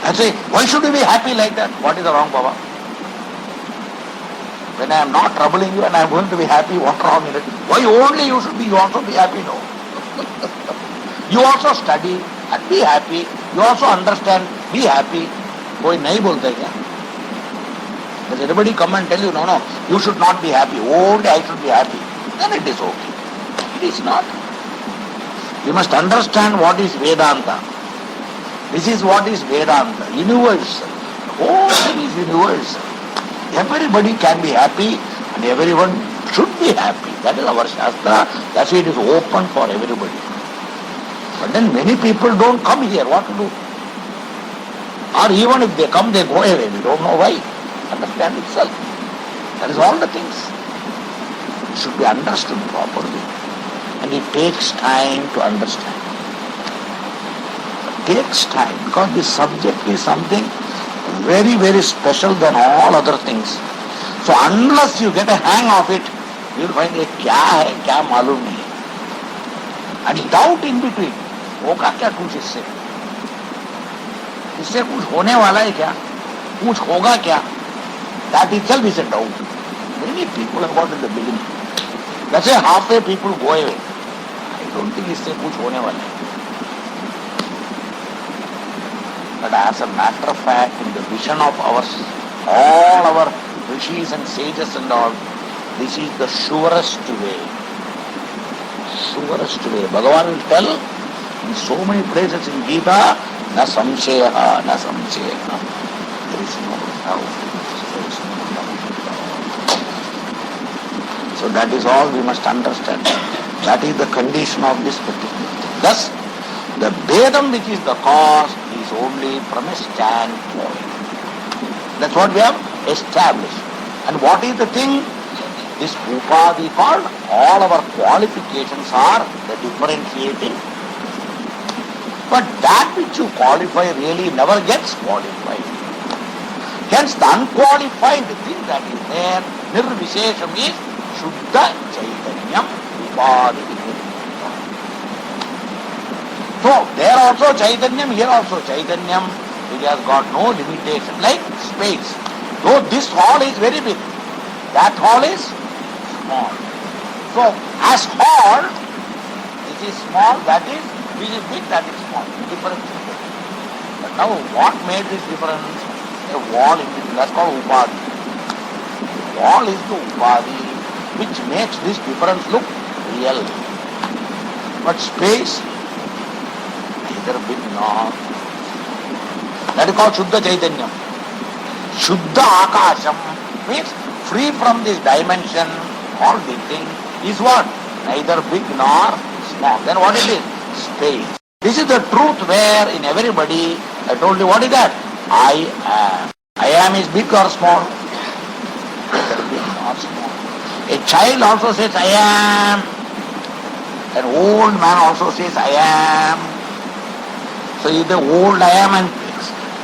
I say, why should you be happy like that? What is the wrong, Baba? When I am not troubling you and I am going to be happy, what wrong in it? Why only you should be, you also be happy? No. You also study and be happy. You also understand, be happy. कोई नहीं बोलता है क्या? Does anybody come and tell you, no, you should not be happy, only I should be happy? Then it is okay. It is not. You must understand what is Vedanta. This is what is Vedanta, universal. The whole thing is universal. Everybody can be happy and everyone should be happy. That is our Shastra. That's why it is open for everybody. But then many people don't come here. What to do? Or even if they come, they go away. We don't know why. Understand itself. That is all the things. It should be understood properly. And it takes time to understand. It takes time because this subject is something very, very special than all other things. So unless you get a hang of it, you will find it kya hai, kya malum nahi. and doubt in between. होगा क्या कुछ इससे? इससे कुछ होने वाला है क्या? कुछ होगा क्या? That itself is a doubt. Many people have got in the beginning. Let's say halfway people go away. I don't think इससे कुछ होने वाला है. But as a matter of fact, in the vision of ours, all our rishis and sages and all, this is the surest way. Surest way. Bhagavan will tell in so many places in Gita, na samshayaha, na samshayaha. There is no doubt. There is no doubt. So that is all we must understand. That is the condition of this particular thing. Thus, the Vedam which is the cause is only from a standpoint. That's what we have established. And what is the thing? This Upadhi called, all our qualifications are the differentiating. But that which you qualify really never gets qualified. Hence the unqualified thing that is there, Nirvishesham is Shuddha Chaitanyam Upadhi. So there also Chaitanyam, here also Chaitanyam, which has got no limitation, like space. Though this hall is very big, that hall is small. So as hall, this is small, that is, this is big, that is small. Difference is there. But now what made this difference? A wall in between, that's called Upadhi. Wall is the Upadhi which makes this difference look real. But space, neither big nor. That is called Shuddha Chaitanyam. Shuddha Akasham means free from this dimension, all this thing is what? Neither big nor small. Then what it is? Space. This is the truth where in everybody, I told you what is that? I am. I am is big or small? Neither big nor small. A child also says I am. An old man also says I am. So either old I am and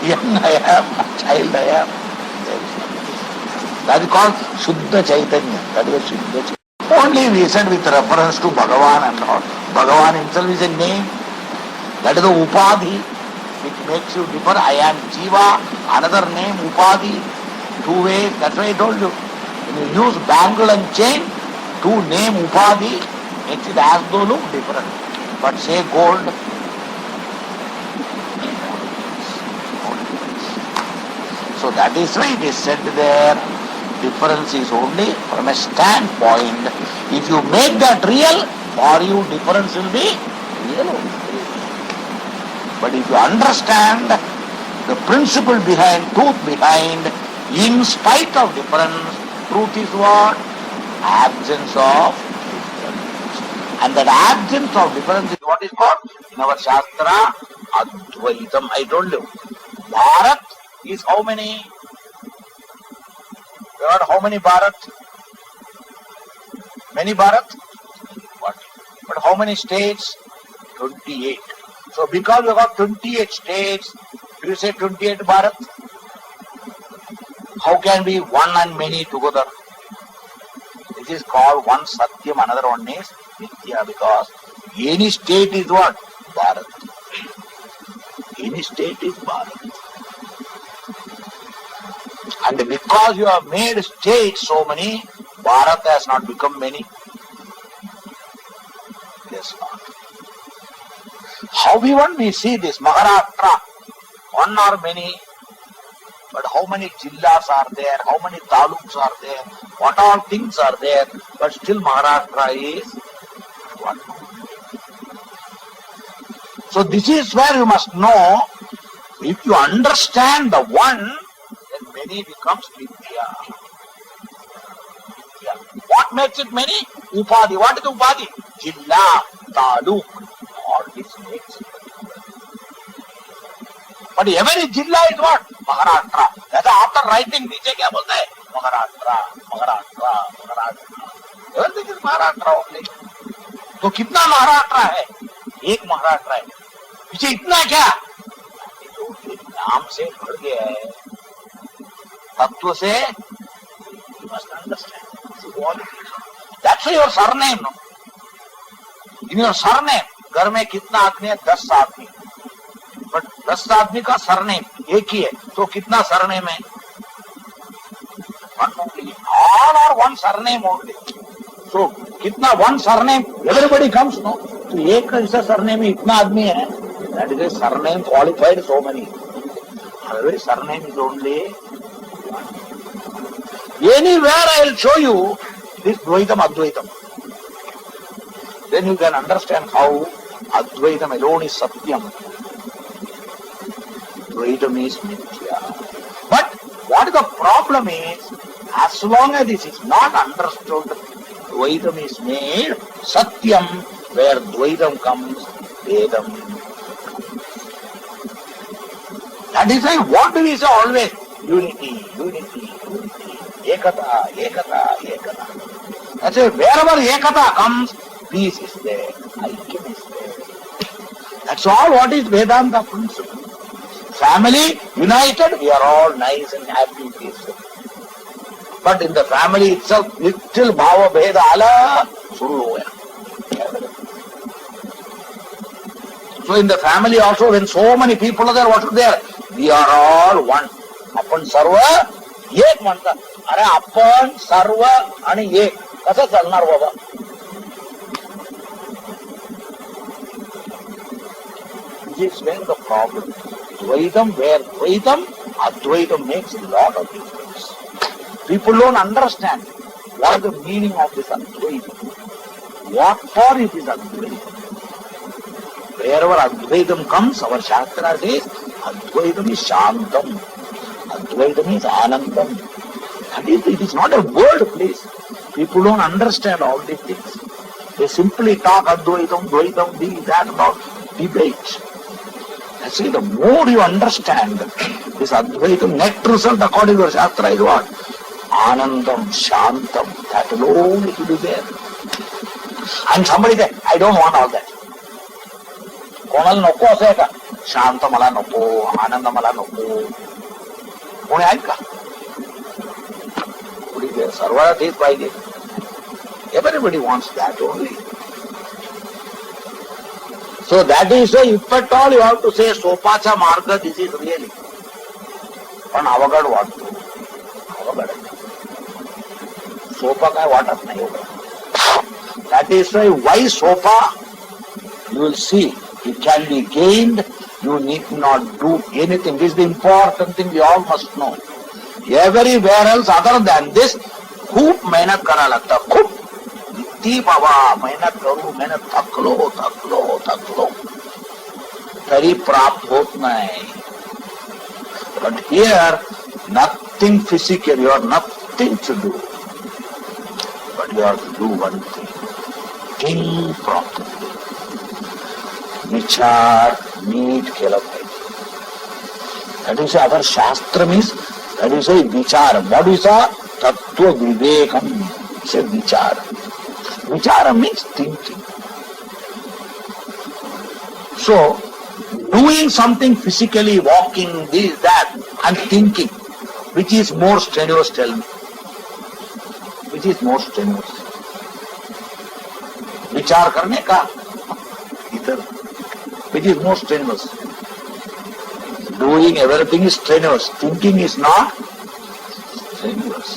young I am, child I am. That is called Shuddha Chaitanya. That is Shuddha Chaitanya. Only we said with reference to Bhagavan and all. Bhagavan himself is a name. That is the Upadhi which makes you differ. I am Jiva, another name Upadhi. Two ways. That's why I told you. When you use bangle and chain, to name Upadhi makes it as though look different. But say gold, so that is why it is said there, difference is only from a standpoint. If you make that real, for you difference will be real only. But if you understand the principle behind, truth behind, in spite of difference, truth is what? Absence of difference. And that absence of difference is what is called in our Shastra, Advaitam. I told you, Bharat is how many? You heard how many Bharat? Many Bharat? What? But how many states? 28. So because you got 28 states, do you say 28 Bharat? How can be one and many together? This is called one Satyam, another one is Mithya, because any state is what? Bharat. Any state is Bharat. And because you have made states so many, Bharat has not become many. Yes, not. How even we see this Maharashtra, one or many, but how many jillas are there, how many taluks are there, what all things are there, but still Maharashtra is one. So this is where you must know, if you understand the one, then many becomes Vidya. What makes it many? Upadhi. What is Upadhi? Jilla, taluk. All this makes it. But every Jilla is what? Maharashtra. That's after writing, नीचे क्या बोलता है? Maharashtra, Maharashtra, Maharashtra. Everything is Maharashtra only. तो कितना महाराष्ट्र है? एक महाराष्ट्र है. पीछे इतना क्या? नाम से भर गया है. तत्व से you must understand. That's why your surname, no? In your surname, घर में कितना आदमी है? 10 आदमी. But 10 आदमी का सरनेम एक ही है, तो कितना सरनेम है? One only. All are one surname only. So कितना one surname? Everybody comes, no? तो एक ऐसा surname में इतना आदमी है. That is a surname qualified so many. Otherwise surname is only one. Anywhere I will show you this Dvaitam Advaitam. Then you can understand how Advaitam alone is Satyam. Dvaitam is Mithya. But what the problem is, as long as this is not understood, Dvaitam is made Satyam, where Dvaitam comes, Vedam. That is why what do we say always? Unity, unity, unity. Ekata, ekata, ekata. That's why wherever ekata comes, peace is there, aikyam is there. That's all what is Vedanta principle. Family united, we are all nice and happy, peaceful. But in the family itself, little bhava bheda ala shuru ho gaya. So in the family also, when so many people are there, what is there? We are all one. Apan sarva ek manta. अरे आपण सर्व आणि एक कसं चालणार बाबा? This is where the problem. Dvaitam, where Dvaitam, Advaitam makes a lot of difference. People don't understand what is the meaning of this Advaitam. What for it is Advaitam. Wherever Advaitam comes, our Shastra says, Advaitam is Shantam. Advaitam is Anandam. And it is not a word, please. People don't understand all these things. They simply talk Advaitam, Dvaitam, this, that, about debate. Actually, the more you understand this Advaitam, net result according to Shastra is what? Anandam, Shantam, that alone it will be there. And somebody says, I don't want all that. कोणाला नको असं आहे का? शांत मला नको, आनंद मला नको. कोणी आहे का? सर्वाला तेच पाहिजे. Everybody wants that only. So that is why if at all you have to say सोपाचा मार्ग, this is really. पण अवघड वाटतो. अवघड. सोपा काय वाटत नाही एवढं. That is why sopa, you will see, it can be gained. You need not do anything. This is the important thing we all must know. Everywhere else other than this, खूप मेहनत करायला लागतं. खूप किती बाबा मेहनत करू, मेहनत थकलो तरी प्राप्त होत नाही. But here nothing physical, you have nothing to do, but you have to do one thing, think properly, विचार नीट केला पाहिजे. That is our Shastra means, that is a vichara. What is a Tattva Vivekam? It's a vichara. Vichara means thinking. So, doing something physically, walking, this, that, and thinking, which is more strenuous, tell me? Which is more strenuous? विचार करने का इधर, which is more strenuous? Doing everything is strenuous. Thinking is not strenuous.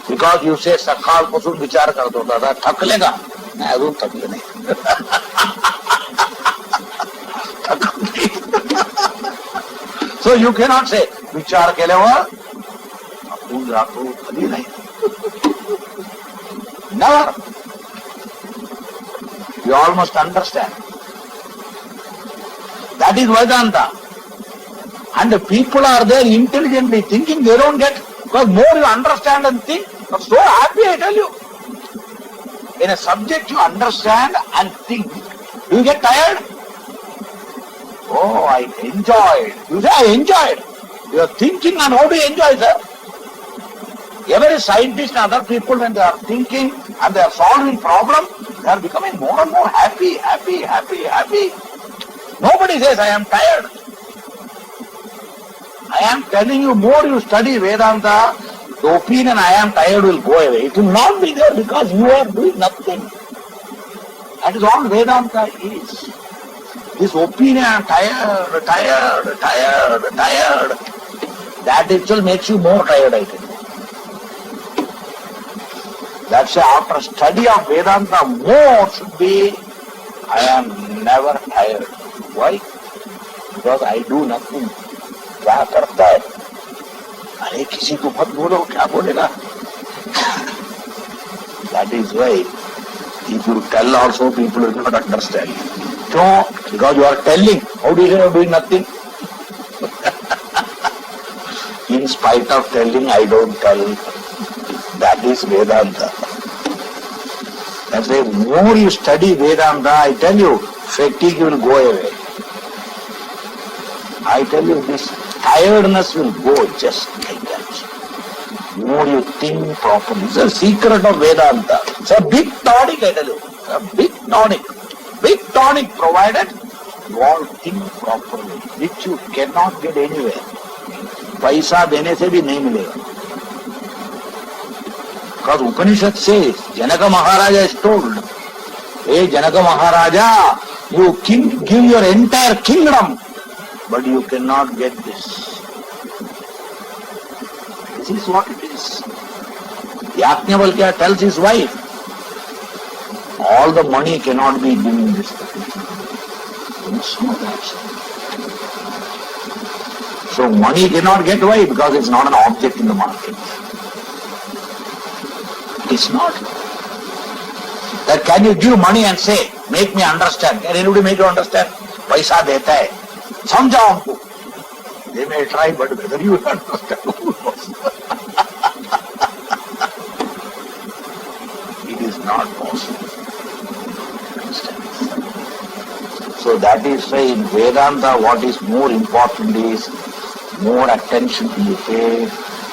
Because you say सकाळपासून विचार करतो दादा, थकले का? नाही, अजून थकले नाही. So you cannot say विचार केल्यावर आपण जातो, कधी नाही. Never. You all must understand. That is Vedanta. And the people are there intelligently thinking, they don't get, because more you understand and think, you're so happy, I tell you. In a subject you understand and think, do you get tired? Oh, I enjoyed. You say, I enjoyed. You are thinking, and how do you enjoy, sir? Every scientist and other people, when they are thinking and they are solving problems, they are becoming more and more happy. Nobody says, I am tired. I am telling you, more you study Vedanta, the opinion I am tired will go away. It will not be there because you are doing nothing. That is all Vedanta is. This opinion, tired, that itself makes you more tired, I think. That's why after study of Vedanta, more should be, I am never tired. Why? Because I do nothing. क्या करता है? अरे किसी को मत बोलो, क्या बोलेगा? That is why, if you tell also, people will not understand. No, because you are telling. How do you say you are doing nothing? In spite of telling, I don't tell. That is Vedanta. That's why more you study Vedanta, I tell you, fatigue will go away. I tell you, this tiredness will go just like that. More you think properly. It's a secret of Vedanta. It's a big tonic, I tell you. A big tonic. Big tonic provided you all think properly, which you cannot get anywhere. पैसा देने से भी नहीं मिलेगा. Because Upanishad says, Janaka Maharaja is told, hey Janaka Maharaja, you give your entire kingdom, but you cannot get this. This is what it is. Yajnavalkya tells his wife, all the money cannot be given this. You must know that. So money cannot get away because it's not an object in the market. It's not. That can you give money and say, make me understand? Can anybody make you understand? Paisa deta hai. Samjhao humko. They may try, but whether you understand, who knows? It is not possible. So that is why in Vedanta what is more important is more attention to be paid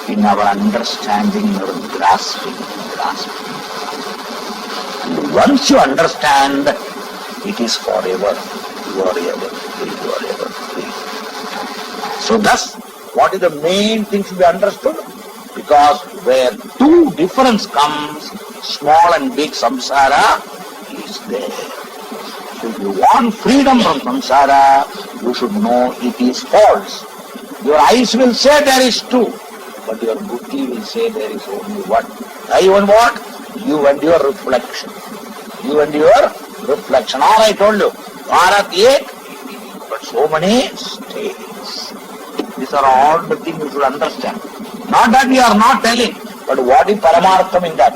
in our understanding, in our grasping. And once you understand, it is forever. You are ever free. So thus, what is the main thing to be understood? Because where two difference comes, small and big samsara is there. So if you want freedom from samsara, you should know it is false. Your eyes will say there is two, but your buddhi will say there is only one. You and what? You and your reflection. You and your reflection. Or I told you, Bharat ek, but so many states. These are all the things you should understand. Not that we are not telling, but what is Paramartham in that?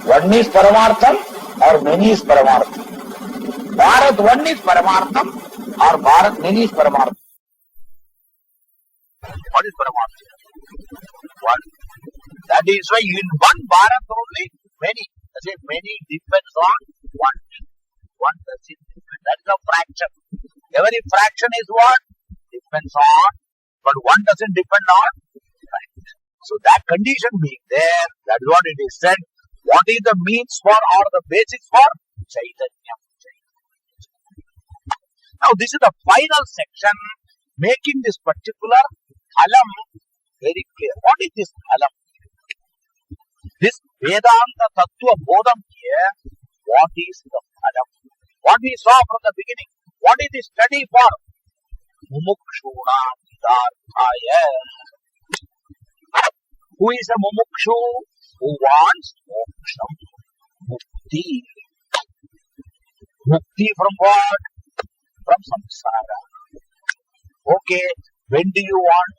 One is Paramartham or many is Paramartham. Bharat one is Paramartham or Bharat many is Paramartham. What is Paramartham? One. That is why in one Bharat only many. I say many depends on one. One does it depend. That is a fraction. Every fraction is what? Depends on, but one doesn't depend on fraction. So that condition being there, that is what it is said. What is the means for or the basis for? Chaitanya. Now this is the final section making this particular phalam very clear. What is this phalam? This Vedanta Tattva Bodham here, what is the phalam? What we saw from the beginning. What is the study for? Mumukshuna Vidarthaya. Who is a mumukshu? Who wants moksham? Mukti. Mukti from what? From samsara. Okay, when do you want?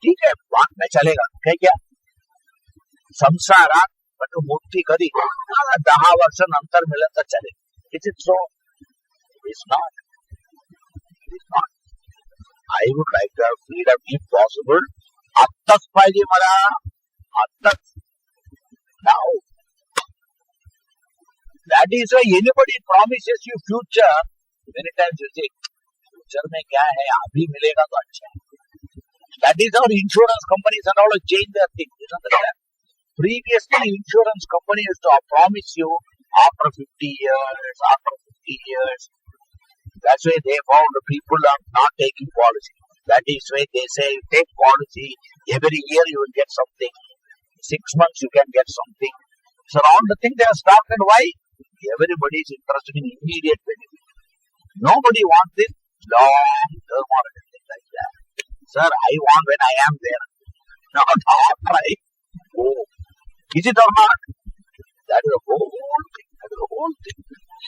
ठीक है, बात में चलेगा. क्या? संसारात but मुक्ति कधी 10 वर्ष नंतर मिळत तर चालेल. Is it so? It is not. It is not. I would like to have freedom if possible. आत्ताच पाहिजे मला. आत्ताच. Now. That is why anybody promises you future. Many times you say, future में क्या है? अभी मिलेगा तो अच्छा है. That is how insurance companies and all change their things. You understand? Previously, insurance companies used to promise you after 50 years, after 50 years. That's why they found the people are not taking policy. That is why they say, take policy, every year you will get something. 6 months you can get something. So all the things they have started, why? Everybody is interested in immediate benefit. Nobody wants this long term or anything like that. Sir, I want when I am there. Not after I go. Is it or not? That is the whole thing. That is the whole thing.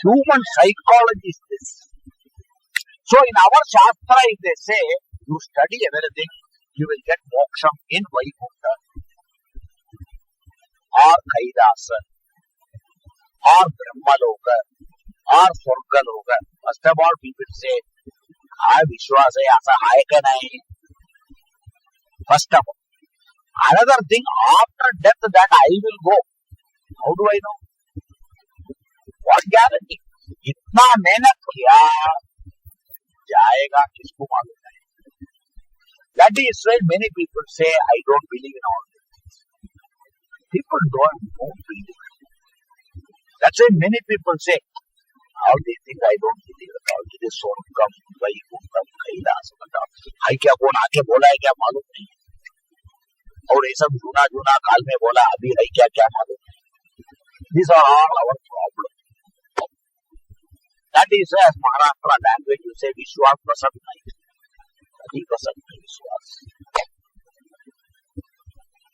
Human psychology is this. So in our Shastra, if they say, you study everything, you will get moksha in Vaikuntha, or Kailasa, or Brahmaloka, or Swargaloka. First of all, people say, Vishwasa asa hai ka nahi. First of all. Another thing, after death that I will go. How do I know? What guarantee? इतना मेहनत किया जाएगा किसको मालूम है. That is why many people say, I don't believe in all things. People don't believe. That's why many people say, all these things I don't believe at all. It is Swargam, Vaikuntha, Kailasa. I क्या कौन आके बोला है क्या मालूम नहीं. और ये सब जूना काल में बोला, अभी है क्या क्या मालूम नहीं. These are all our problems. That is as Maharashtra language you say Vishwas Prasad Naik. Adi Prasad Vishwas.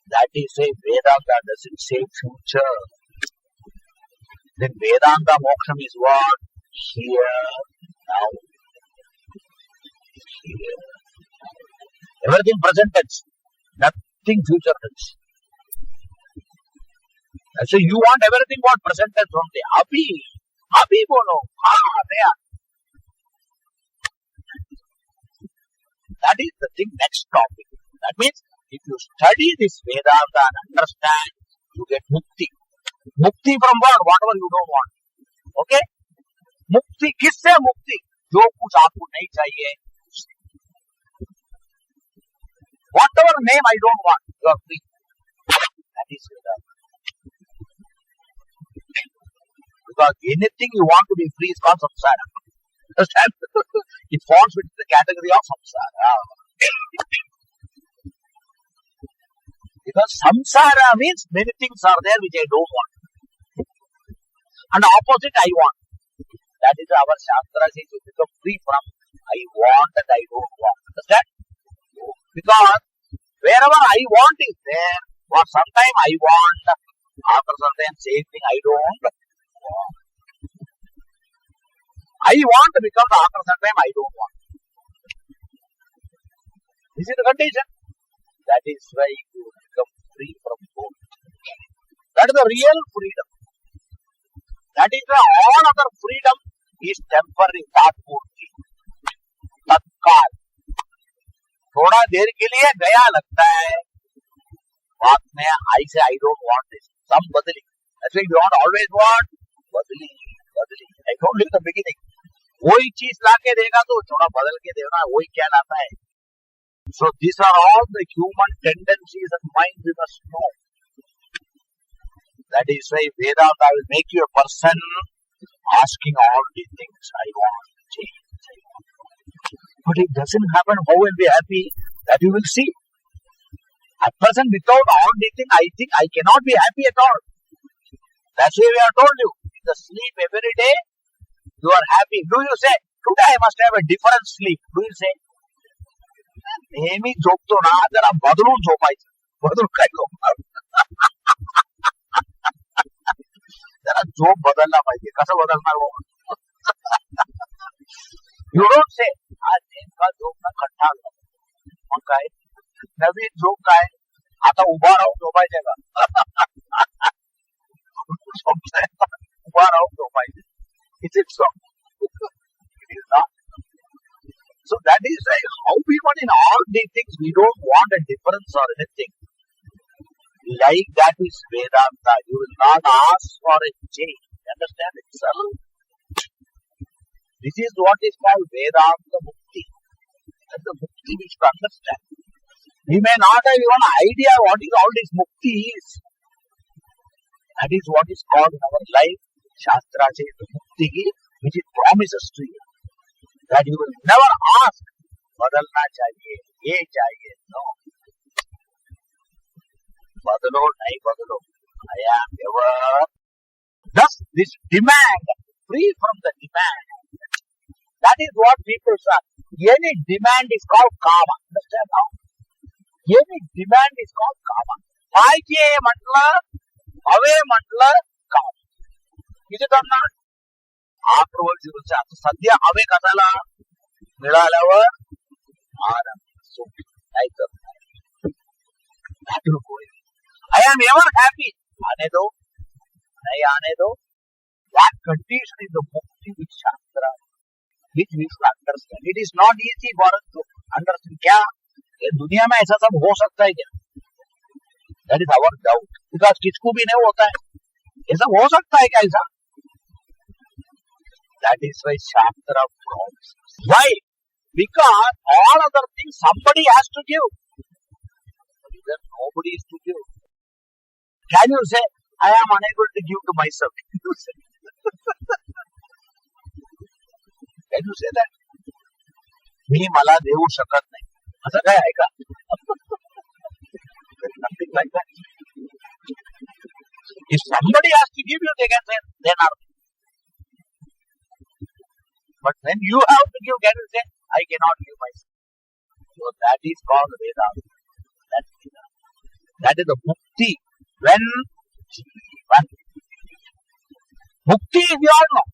That is a Vedanta doesn't say future. Then Vedanta Moksham is what? Here, now. Here. Everything present tense. Nothing future tense. So you want everything what present tense only. Abhi bolo. There. That is the thing, next topic. That means if you study this Vedanta and understand, you get mukti. Mukti from what? Whatever you don't want. Okay? Mukti, किससे mukti? जो कुछ आपको नहीं चाहिए. Whatever name I don't want, you are free. That is Vedanta. Because anything you want to be free is called samsara. Understand? It falls within the category of samsara. Because samsara means many things are there which I don't want. And opposite I want. That is our Shastra says you become free from I want and I don't want. Understand? Because wherever I want is there, or sometime I want, after some time same thing I don't want. I want becomes after some time I don't want. This is the condition. That is why you become free from both. That is the real freedom. That is why all other freedom is temporary, तात्पूर्ति, तत्काल. थोड़ा देर के लिए गया लगता है. बात में I say I don't want this. Some बदली. That's why you want always what? बदली. I told you in the beginning. वही चीज लाके देगा तो थोड़ा बदल के देना, वही क्या लाता है. So these are all the human tendencies and minds we must know. That is why Vedanta will make you a person asking all these things. I want to change. But it doesn't happen. How will be happy? That you will see. At present, without all these things, I think I cannot be happy at all. That's why we have told you. In the sleep every day, you are happy. Do you say, today I must have a different sleep? Do you say? नेहमी झोपतो ना, जरा बदलून झोपायचं. बदलून काय झोपणार? जरा झोप बदलला पाहिजे. कसं बदलणार बाबा? You don't say, आज नेमका झोपणं कंटाळलं. मग काय? नवीन झोप काय? आता उभा राहून झोपायचं का? उभा राहून झोपायचं. Is it so? It is not. So that is like how even in all these things we don't want a difference or anything. Like that is Vedanta. You will not ask for a change. Understand it, sir? This is what is called Vedanta Mukti. That's the Mukti we should understand. We may not have even an idea what is all this Mukti is. That is what is called in our life. Shastra says the Mukti which it promises to you. That you will never ask, बदलना चाहिए, ये चाहिए. No. बदलो नहीं बदलो. I am ever Thus, this demand, free from the demand, that is what people say. Any demand is called kama. Understand now? Any demand is called kama. Paike mantla, ave mantla, kama. Is it or not? Afterwards you will say, Sadhya ave katala, milalavar, anam. So, like that. That will go away. I am ever happy. Anedo, nay anedo. That condition is the mukti which Shastra, which we should understand. It is not easy for us to understand. क्या ये दुनिया में ऐसा सब हो सकता है क्या? That is our doubt. Because किसको भी नहीं होता है. ये सब हो सकता है क्या ऐसा? That is why Shastra proves. Why? Because all other things somebody has to give. But nobody is to give. Can you say, I am unable to give to myself? Can you say? Can you say that? मी मला देऊ शकत नाही. असं काय आहे का? Nothing like that. If somebody has to give you, they can say, they are. But when you have to give, can you say, I cannot give myself? So that is called Vedanta. That is the mukti. When Jivan. Mukti is we all know.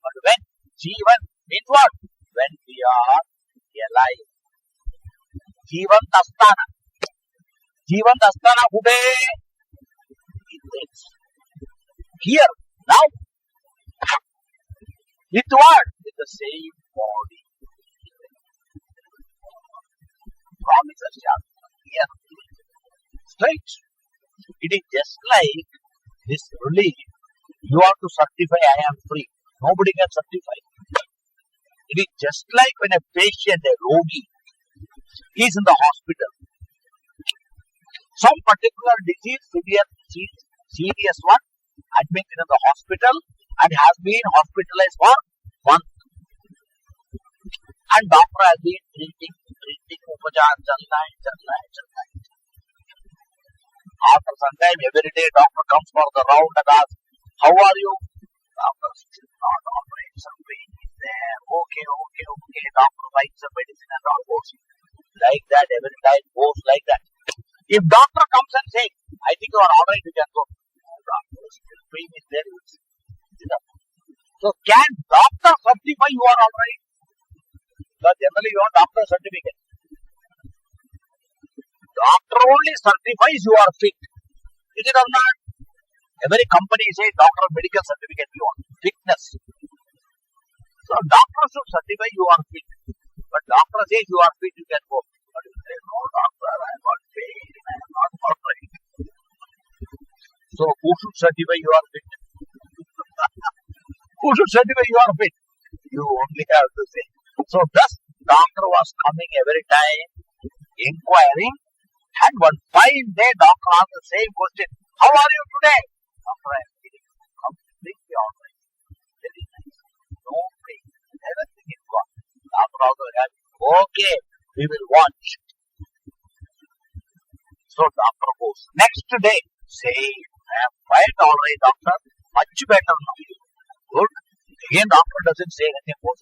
But when Jivan means what? When we are alive. Jivanmukthaha. Jivanmukthaha kude? It is here, now. With what? With the same body. Promises Shastra. Here. Straight. It is just like this relief. You have to certify I am free. Nobody can certify. It is just like when a patient, a rogi, is in the hospital. Some particular disease, serious one, admitted in the hospital and has been hospitalized for months. And doctor has been treating, upachar, chalna hai. After some time, every day doctor comes for the round and asks, how are you? Doctor says, not all right, some pain is there. Okay. Doctor writes some medicine and all goes like that. Every time goes like that. If doctor comes and says, I think you are all right, you can go. Oh, doctor, still pain is there. So can doctor certify you are all right? Because generally you want doctor certificate. Doctor only certifies you are fit. Is it or not? Every company says doctor medical certificate you want. Fitness. So doctor should certify you are fit. But doctor says you are fit, you can go. But you say, no doctor, I am not pain, I am not all right. So who should certify you are fit? Who should certify you are fit? You only have to say. So thus doctor was coming every time, inquiring, and one fine day doctor asked the same question. How are you today? Doctor, I am feeling completely all right. Very nice. No pain. Everything is gone. Doctor also has, okay, we will watch. So doctor goes. Next day, say, I am quite all right, doctor. Much better now. Good. Again, doctor doesn't say anything more.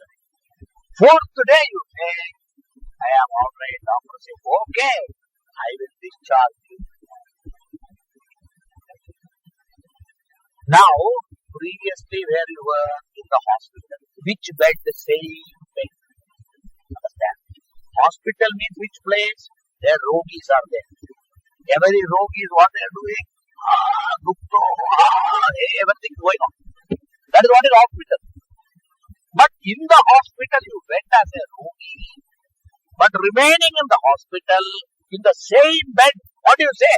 Fourth day, you say, I am all right. Doctor says, okay, I will discharge you. Now, previously where you were in the hospital, which bed? The same bed. Understand? Hospital means which place? Their rogis are there. Every rogi is what they are doing. Everything going on. That is what is hospital. But in the hospital you went as a rogi. But remaining in the hospital, in the same bed, what do you say?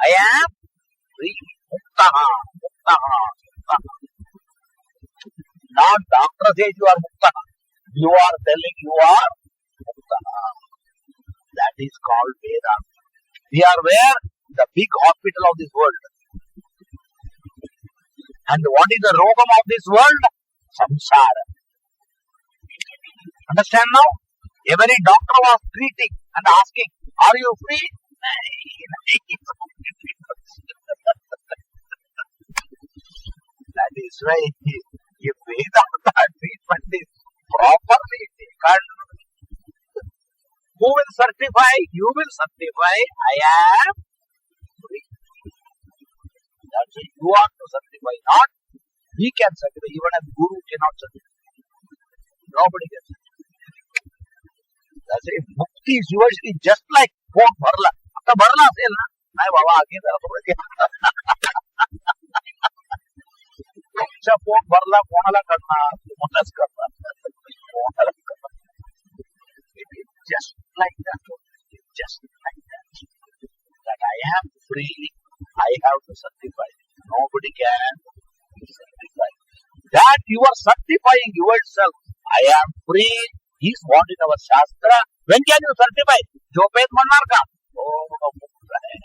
I am free. Muktaha. Not doctor says you are Muktaha. You are telling you are Muktaha. That is called Vedanta. We are where? The big hospital of this world. And what is the rogam of this world? Samsara. Understand now? Every doctor was treating and asking, are you free? why if Vedanta treatment is properly taken, who will certify? You will certify, I am free. That's why you are to certify, not we can certify. Even a guru cannot certify. Nobody can certify. That's why mukti is usually just like phone bharla. After bharla sale na, nahi baba again there are अच्छा phone भरला कोणाला करणार तुम्हालाच करणार कोणाला करणार it is just like that just like that I am free I have to certify nobody can certify that you are certifying yourself I am free is what in our shastra when can you certify झोपेत म्हणणार का मुक्त आहे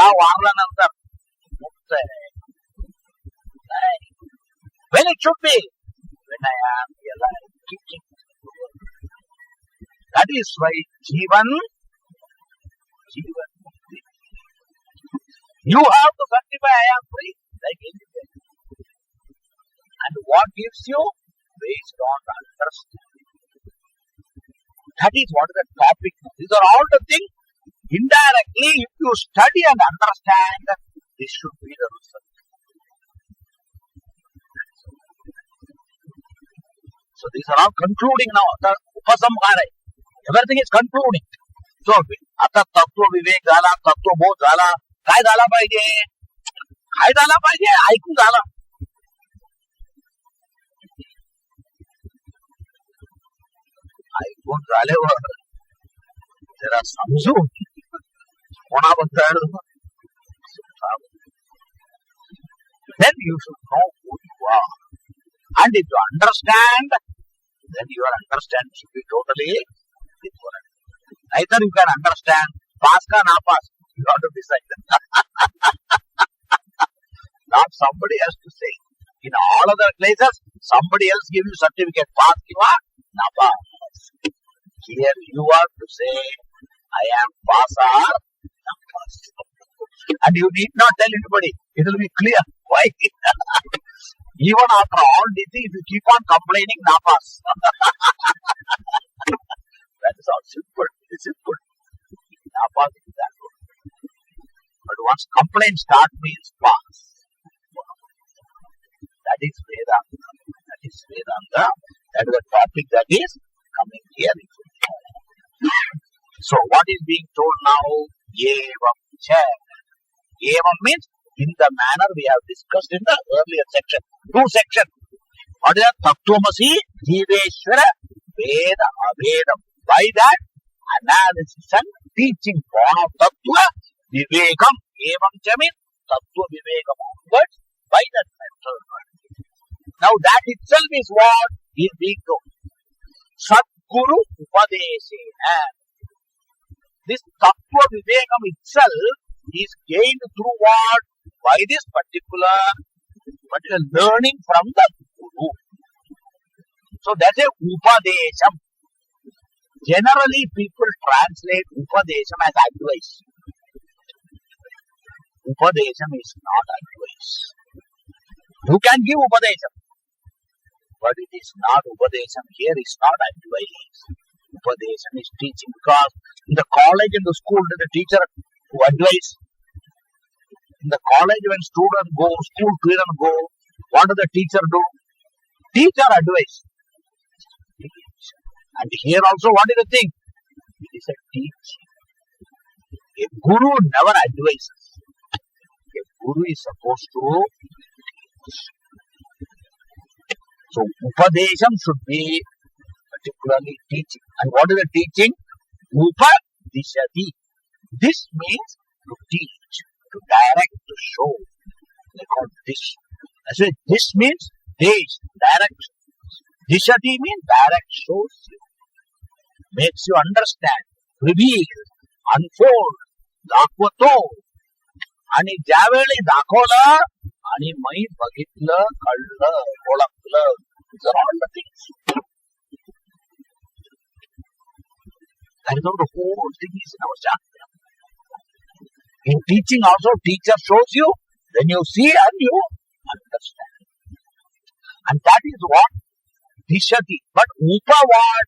का वारल्यानंतर मुक्त आहे when it should be when I am alive kicking. That is why Jivanmuktha. You have to certify I am free like anything. And what gives you? Based on understanding. That is what is the topic. These are all the things indirectly if you study and understand this should be the result. So these are all concluding now. Ata upasamhara. Everything is concluding. So आता तत्व विवेक झाला, तत्वबोध झाला, काय झाला पाहिजे? काय झाला पाहिजे? ऐकून झाला. ऐकून झाल्यावर जरा समजून कोणाबद्दल then you should know who you are. And if you understand, then your understanding should be totally different. Either you can understand, pass ka na pass, you have to decide. Not somebody has to say. In all other places, somebody else gives you certificate, pass kiwa, na pass. Here you have to say, I am pass or na pass. And you need not tell anybody, it will be clear. Why? Even after all this, if you keep on complaining, na pass. That is all simple. It is simple. Na pass is that good. But once complaint start means pass. That is Vedanta. That is Vedanta. That is the topic that is coming here. So what is being told now? Evam cha. Evam means in the manner we have discussed in the earlier section. Two sections. What is that? Tattvamasi, Jiveshwara, Veda, Aveda. By that analysis and teaching of Tattva, Vivekam, Evam cha means Tattva Vivekam onwards by that method. Now that itself is what is being told. Sadguru Upadesena. This Tattva Vivekam itself is gained through what? By this particular learning from the Guru. So that's a Upadesham. Generally people translate Upadesham as advice. Upadesham is not advice. You can give Upadesham, but it is not Upadesham. Here is not advice. Upadesham is teaching, because in the college and the school the teacher who advise. In the college when students go, school children go, what does the teacher do? Teacher advice. And here also what is the thing? It is a teaching. A guru never advises. A guru is supposed to teach. So Upadesham should be particularly teaching. And what is the teaching? Upadishati. This means to teach, to direct, to show. They call dish. That's why this means dish, direct. Dishati means direct, shows you. Makes you understand, reveal, unfold, दाखवतो. आणि ज्यावेळी दाखवलं आणि मी बघितलं, कळलं, ओळखलं. These are all the things. That is how the whole thing is in our Shastra. In teaching also, teacher shows you, then you see and you And that is what Dishati. But Upa what?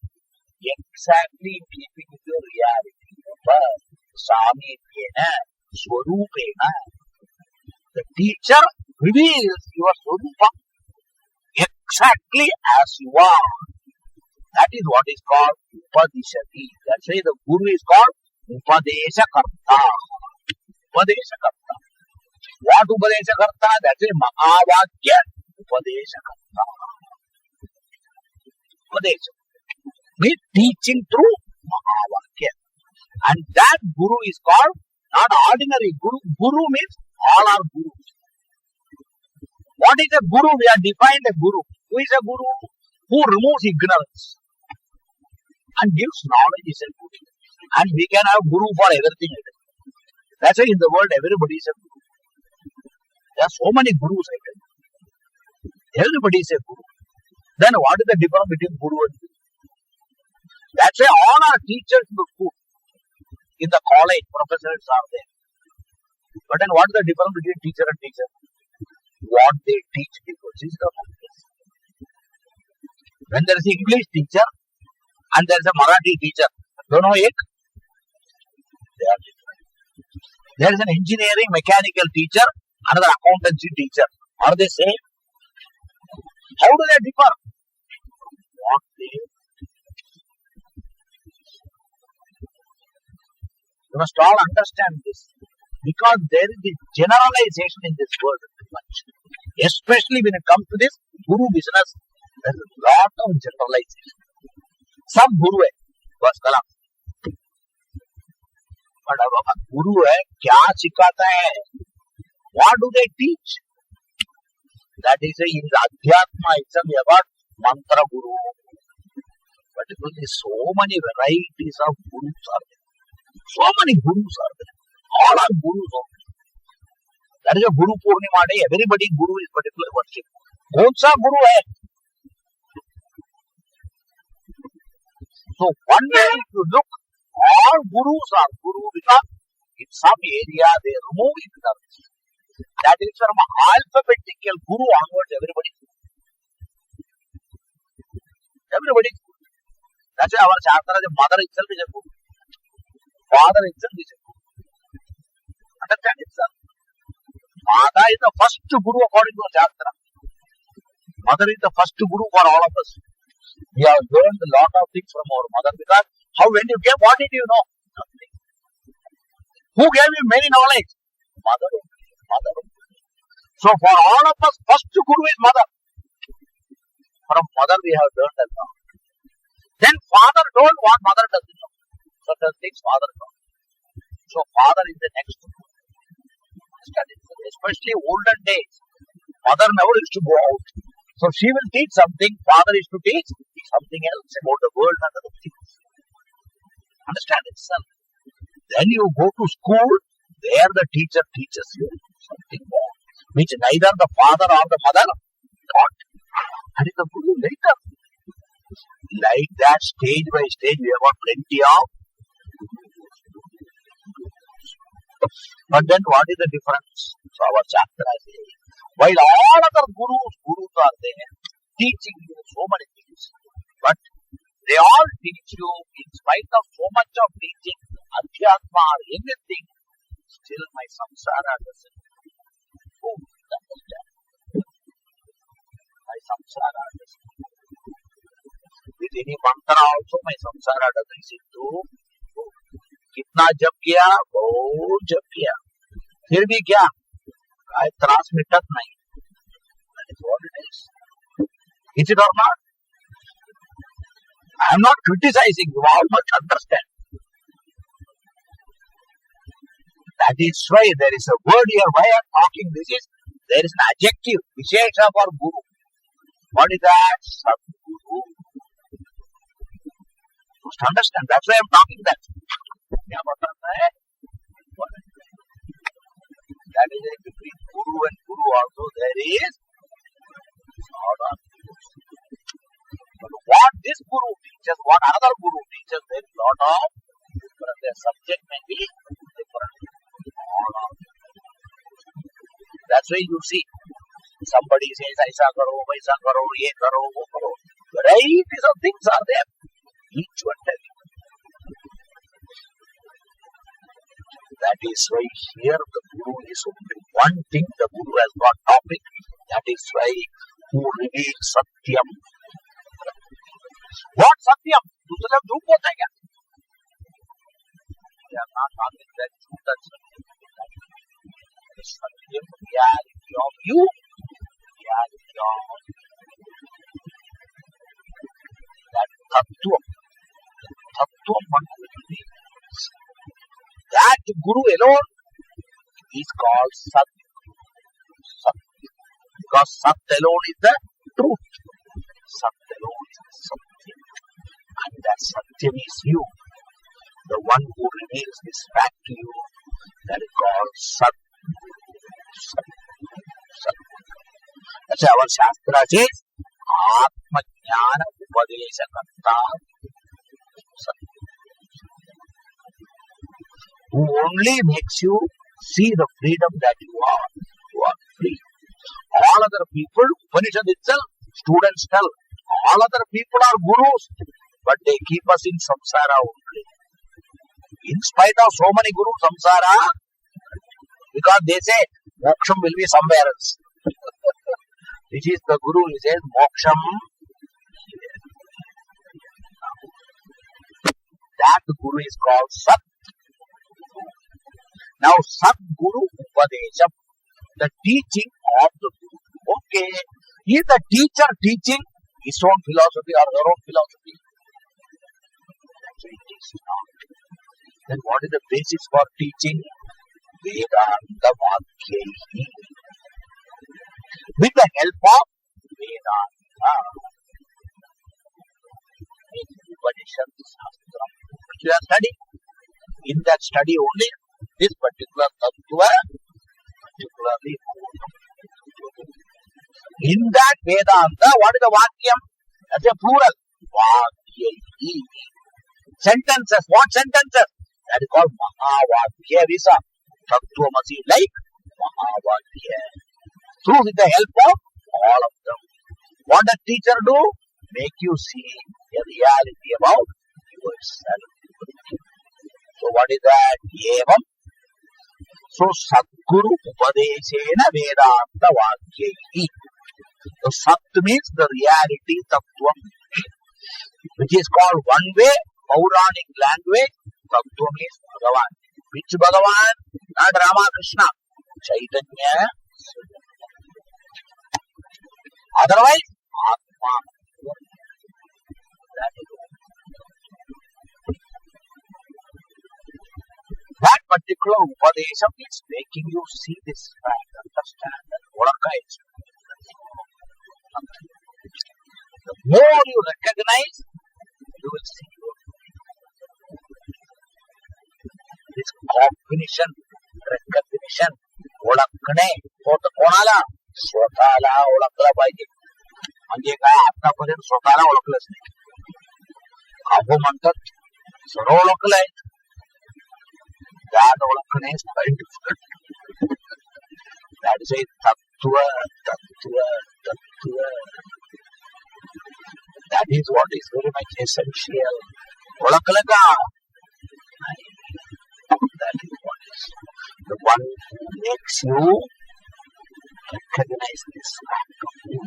Exactly in keeping with your reality. Upa, Samyena, Swarupena. The teacher reveals your Swarupa exactly as you are. That is what is called Upadishati. That's why the Guru is called Upadeshakarta. Upadeshakarta. What Upadeshakarta? That's a Mahavakya Upadeshakarta. Upadesha means teaching through Mahavakya. And that Guru is called not ordinary Guru. Guru means all are Gurus. What is a Guru? We have defined a Guru. Who is a Guru? Who removes ignorance and gives knowledge is a Guru. And we can have Guru for everything. That's why in the world everybody is a Guru. There are so many Gurus. Everybody is a Guru. Then what is the difference between Guru and Guru? That's why all our teachers in the school, in the college, professors are there. But then what is the difference between teacher and teacher? What they teach differs. When there is an English teacher and there is a Marathi teacher, dono ek? They are different. There is an engineering mechanical teacher, another accountancy teacher. Are they same? How do they differ? What they You must all understand this. Because there is a generalization in this world too much. Especially when it comes to this Guru business, there is a lot of generalization. Some Guru hai, bas kalam. But अब Guru hai, क्या सिखाता है? What do they teach? That is in the Adhyatma itself about mantra Guru. But there is so many varieties of Gurus are there. So many Gurus are there. All are Gurus only. That is a Guru Purnima day. Everybody Guru is particular worship. Kaunsa Guru hai? So one day if you look, all Gurus are Guru because in some area they remove ignorance. That is from alphabetical Guru onwards, everybody is Guru. Everybody is Guru. That's why our Shastra, the mother itself is a Guru. Father itself is a Guru. Understand it, sir? Mata is the first Guru according to the Shastra. Mother is the first Guru for all of us. We have learned a lot of things from our mother because when you gave, what did you know? Nothing. Who gave you many knowledge? Mother only. Mother only. So for all of us, first Guru is mother. From mother we have learned a lot. Then father told what mother doesn't know. Certain things father knows. So father is the next Guru. Especially olden days, mother never used to go out. So she will teach something, father is to teach something else about the world and other things. Understand it, son? Then you go to school, there the teacher teaches you something more, which neither the father or the mother taught. And is the Guru later. Like that, stage by stage, we have got plenty of. But then what is the difference? So our chapter is saying, while all other Gurus are there, teaching you so many things, but they all teach you in spite of so much of teaching, Adhyatma or anything, still my samsara doesn't understand. My samsara doesn't. With any mantra also, my samsara doesn't seem to. कितना जप किया, बहुत जप किया, फिर भी क्या, त्रास मिटत नहीं. That is what it is. Is it or not? I am not criticizing. You all must understand. That is why there is a word here. Why I am talking this is, there is an adjective, Vishesha for Guru. What is that? Sadguru. You must understand. That's why I am talking that. That is between Guru and Guru also there is sort of. But what this Guru teaches, what another Guru teaches, there is a lot of different. Their subject may be different. That's why you see somebody says, aisa karo, ye karo, wo karo. Varieties of things are there. Each one telling. That is why here the Guru is only one thing. The Guru has got topic. That is why who reveals Satyam. What Satyam? दूसरा झूठ होता है क्या? We are not talking that truth and Satyam. The Satyam, reality of you, reality of that Tattva. Tattva one reveals. That Guru alone is called Sat. Sat. Because Sat alone is the truth. Sat alone is the Satyam. And that Satyam is you. The one who reveals this fact to you, that is called Sat. Sat. Sat. That's why our Shastra says, Atma Jnana Upadeshakarta Sat. Who only makes you see the freedom that you are. You are free. All other people, Upanishad itself, students tell, all other people are gurus, but they keep us in samsara only. In spite of so many gurus, samsara, because they say, moksham will be somewhere else. Which is the Guru, he says, moksham. That Guru is called Sat. Now, Sat Guru Upadesham, the teaching of the Guru. Okay, is the teacher teaching his own philosophy or her own philosophy? Actually, it is not. Then what is the basis for teaching? Vedanta Vakyahi. With the help of Vedanta. Upanishad Shastra. Which we are studying. In that study only, this particular Tattva, particularly in that Vedanta, what is the Vakyam? That's a plural. Vakyahi. Sentences. What sentences? That is called Mahavakya Visa. Twamasi, like Mahavakya. Through with the help of all of them. What does teacher do? Make you see a reality about yourself. So what is that? Evam. So Satguru Upadeshena Vedanta Vakyahi. So Sat means the reality Tattvam, which is called one way, Pauranic language. Tattva means Bhagavan. Which Bhagavan? Not Ramakrishna. Chaitanya. Otherwise, Atma. That is all. That particular Upadesham is making you see this fact, understand that Bodha is. The more you recognize, you will see your this cognition, recognition, ओळखणे होत कोणाला स्वतःला ओळखलं पाहिजे. म्हणजे काय आतापर्यंत स्वतःला ओळखलंच नाही. अहो म्हणतात सर्व ओळखलंय, त्यात ओळखणे very difficult. That is a tattva. That is what is very much essential. ओळखलं का? That is what is the one who makes you recognize this fact of you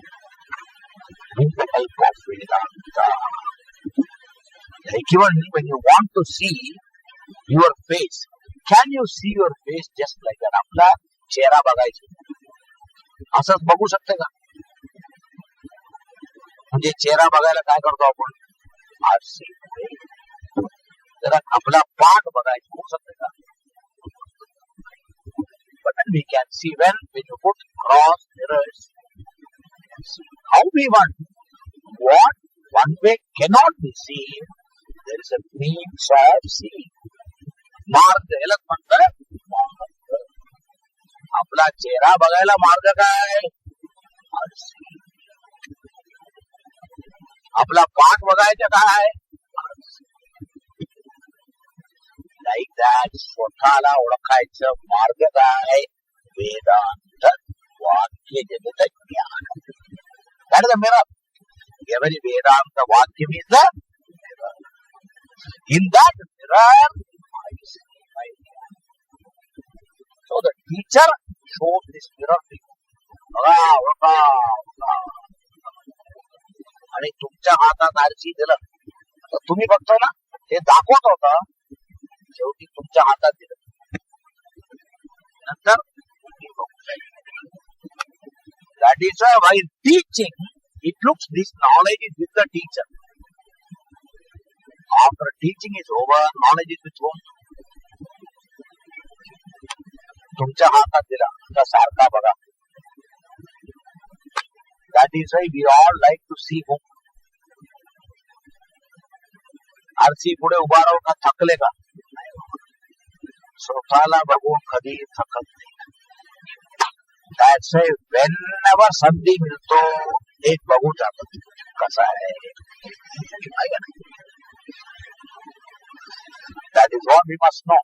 with the help of Vedanta. Like even when you want to see your face, can you see your face just like that? आपला चेहरा बघायचा असंच बघू शकते का? म्हणजे चेहरा बघायला काय करतो आपण? आरसे जरा आपला पाठ बघायचा होऊ शकते का? But then we can see when you put cross mirrors, how we want. What one way cannot be seen, there is a means of seeing. मार्ग याला म्हणतात मार्ग. आपला चेहरा बघायला मार्ग काय? आरसे. आपला पाठ बघायचा काय? लाईक दॅट स्वतःला ओळखायचं मार्ग काय? वेदांत Vakya Jagata Jnanam. That is the mirror. Every Vedanta Vakyam is the mirror. In that mirror, I see my Jnana. So the teacher shows this mirror to you. आणि तुमच्या हातात आरशी दिलं तर तुम्ही बघतो ना ते दाखवत होतं शेवटी तुमच्या हातात दिलं नंतर तुम्ही बघू शकता. That is why while teaching it looks this knowledge is with the teacher. After teaching is over, knowledge is with whom? तुमच्या हातात दिला तर सारखा बघा. That is why we all like to see whom. RC पुढे उभा राहून का थकले का स्वतःला बघून कधी थकत नाही. That's why whenever संधी मिळतो एक बघू जातात कसा आहे. That is what we must know.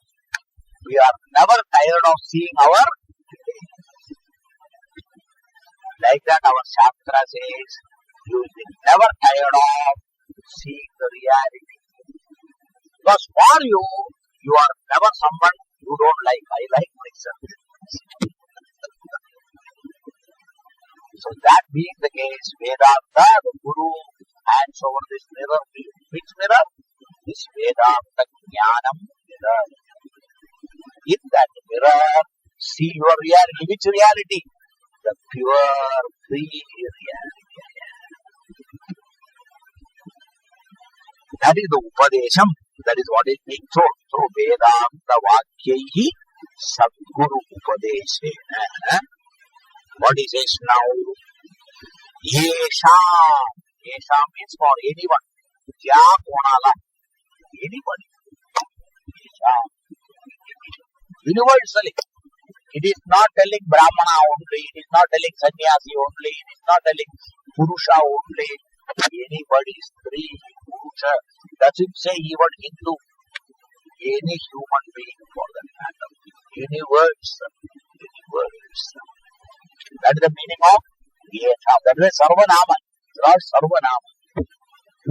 We are never tired of seeing our like that our Shastra says, you will be never tired of seeing the reality. Because for you, you are never someone you don't like. I like myself. So that being the case, Vedanta, the Guru, hands over this mirror. Which mirror? This Vedanta Jnanam mirror. In that mirror, see your reality. Which reality? The pure, free reality. That is the Upadesham. That is what is being told through Vedanta Vakyaihi Sadguru Upadeshena. What is this now? Yesham. Yesham means for anyone. Kya konala? Anybody. Yesham. Universally. It is not telling Brahmana only, it is not telling Sannyasi only, it is not telling Purusha only. Anybody is free, Purusha. Doesn't say even Hindu. Any human being for that matter. Universal. Universal. That is the meaning of Yesha. That is Sarvanama. It's not Sarvanama.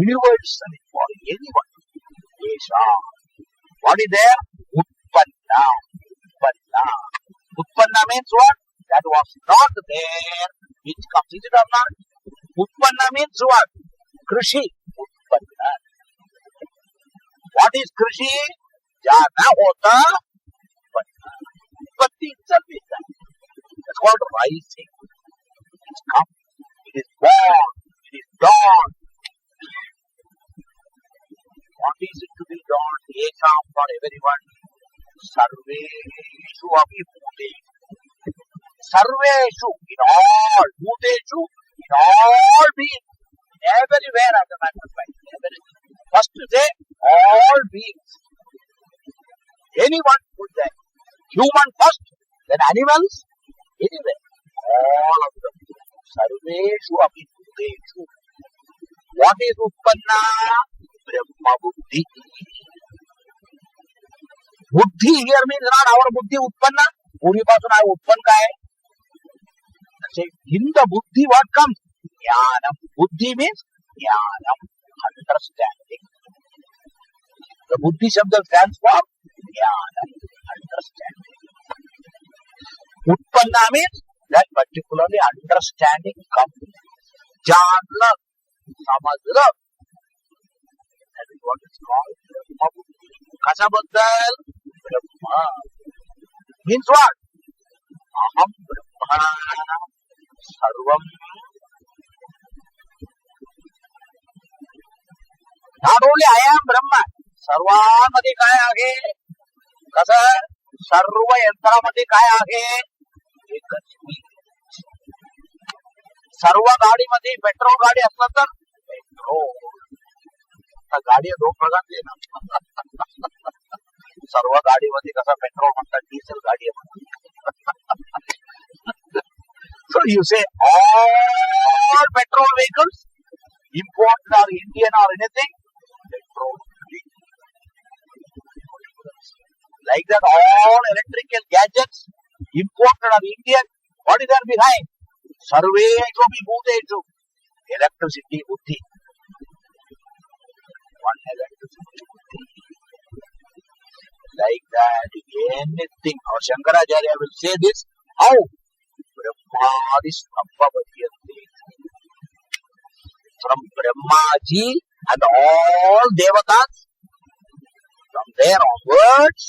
Universal for anyone. Yesha. What is there? Utpanna. Utpanna. Utpanna means what? That was not there, which comes. Is it or not? Utpanna means what? Krishi. Utpanna. What is Krishi? Jana hota. Utpanna. Utpatti itself is that. It's called rising. It's come. It is born. It is dawn. What is it to be dawn? Ekam for everyone. Sarveshu api bhuteshu. Sarveshu, in all. Bhuteshu, in all beings. Everywhere as a matter of fact. Everything. First to say, all beings. Anyone put there. Human first, then animals, anywhere. All of them. Sarveshu api bhuteshu. What is Utpanna? Brahma Buddhi. Buddhi here means not our Buddhi Utpanna. Puri pasun I Utpanna ka hai. In the Buddhi what comes? Jnanam. Buddhi means Jnanam. Understanding. The Buddhi Shabda stands for Jnanam. Understanding. Utpanna means that particularly understanding comes. Janla. Samadra. That is what is called Brahma Buddhi. Kasa Baddal? Brahma. Means what? Aham Brahma. Sarvam. Not only I am Brahma. सर्वांमध्ये काय आहे? कसं? सर्व यंत्रामध्ये काय आहे? एकच मी. सर्व गाडीमध्ये petrol गाडी असलं तर पेट्रोल. गाडी दोन प्रकारचे ना. सर्व गाडीमध्ये कसं पेट्रोल म्हणतात, डिझेल गाडी म्हणतात. So you say all petrol vehicles, imported or Indian or anything, petrol. Like that all electrical gadgets, imported or Indian, What is there behind? Sarveshu bhuteshu. Electricity, buddhi. One electricity, buddhi. Like that, anything. Or Shankaracharya will say this. How? Brahmadi Sambhavati. From Brahmaji and all devatas, from there onwards,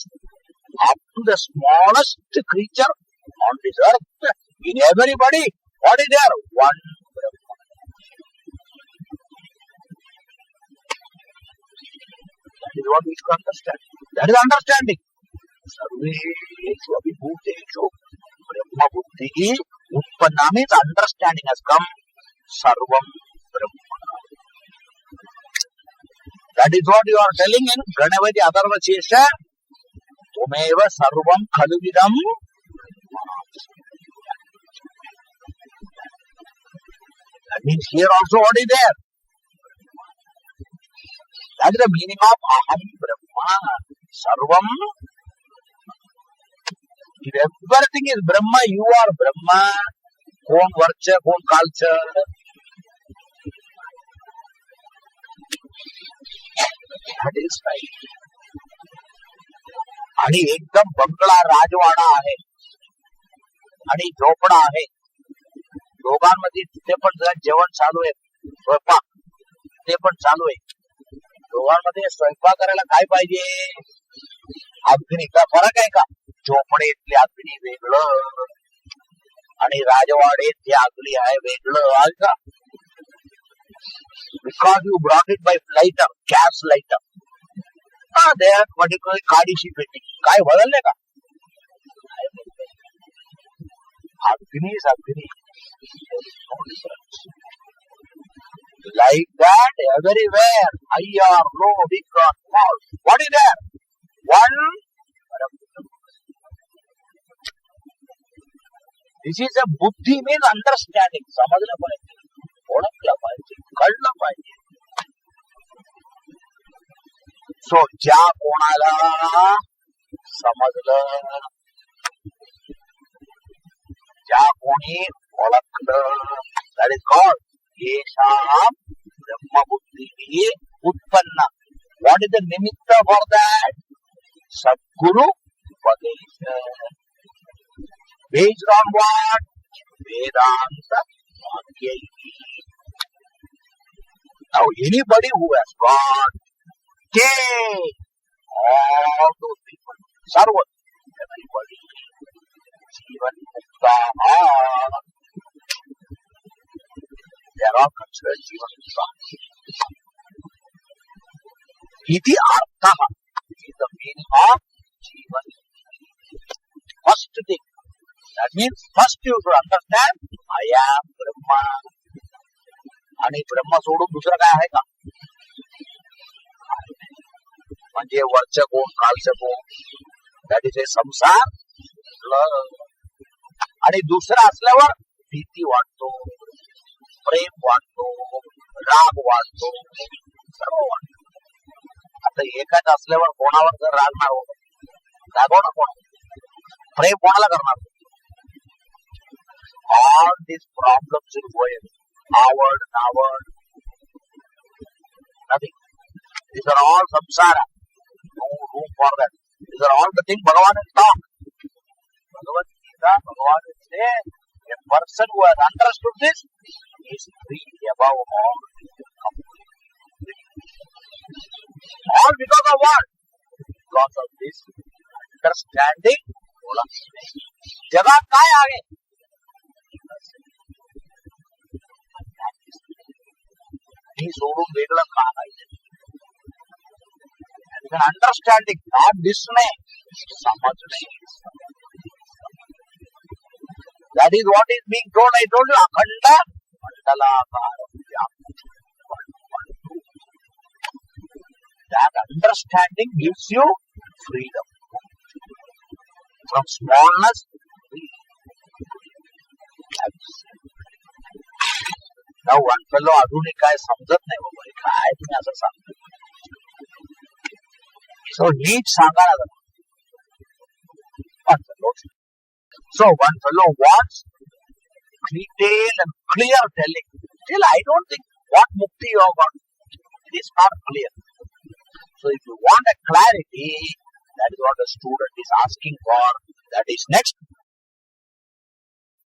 up to the smallest creature on this earth, in everybody, what is there? One Brahma. That is what we should understand. That is understanding. Sarveshu abhibhuteshu Brahma buddhi utpanna means understanding has come. Sarvam Brahma. That is what you are telling in Pranavati Atharva Shesha. Tumeva sarvam khaluvidam. That means here also what is there? That is the meaning of Aham Brahma. Sarvam. If everything is Brahma, you are Brahma. Kon varcha, kon kalcha. That is right. आणि एकदम बंगला राजवाडा आहे आणि झोपडा आहे. दोघांमध्ये तिथे पण जरा जेवण चालू आहे, स्वयंपाक ते पण चालू आहे. दोघांमध्ये स्वयंपाक करायला काय पाहिजे? अग्नी. का फरक आहे का? झोपडीतली अग्नी वेगळं आणि राजवाडेत जे अग्नी आहे वेगळं आहे का? Because you brought it by lighter, gas lighter. They are particularly काडीशी पेटी. काय बदलले का? Agni is Agni. Like that, everywhere, high or low, big or small. What is there? One. This is a buddhi means understanding. समजलं पाहिजे, ओळखलं पाहिजे, कळलं पाहिजे. So, ज्या कोणाला समजलं, ज्या कोणी ओळखलं, that is called येषाम ब्रह्मबुद्धी उत्पन्न. What is the nimitta for that? Sadguru Upadesha. Based on what? Vedanta Vakya. Now, anybody who has got all those people, Sarva, everybody, Jivanmukthaha, they are all considered Jivanmukthaha. Iti arthaha is the meaning of Jivan. First thing, that means first you should understand, I am Brahma. आणि ब्रह्म सोडून दुसरं काय आहे का? म्हणजे वरचं कोण, खालचं कोण, दॅट इज ए संसार. आणि दुसरं असल्यावर भीती वाटतो, प्रेम वाटतो, राग वाटतो, सर्व वाटतो. आता एकाच असल्यावर कोणावर जर रागणार होत, रागवणार कोण? प्रेम कोणाला करणार? All this problems in world, आवड, नावड, nothing. These are all samsara. No room for that. These are all the things Bhagavan has taught. Bhagavad Gita, Bhagavan will say, a person who has understood this is free above all. All because of what? Because of this understanding. जगात काय आहे? ही सोडून वेगळं का नाही? Understanding, not दिसणे, समजणे. That is what is being told. I told you, अखंड मंडलाकार. That understanding gives you freedom from smallness. Now one fellow अजूनही काय समजत नाही बाबा, काय तुम्ही असं सांगता. So नीट सांगा लागत. So one fellow wants detailed and clear telling. Still, I don't think what mukti you have got. It is not clear. So, if you want a clarity, that is what the student is asking for. That is next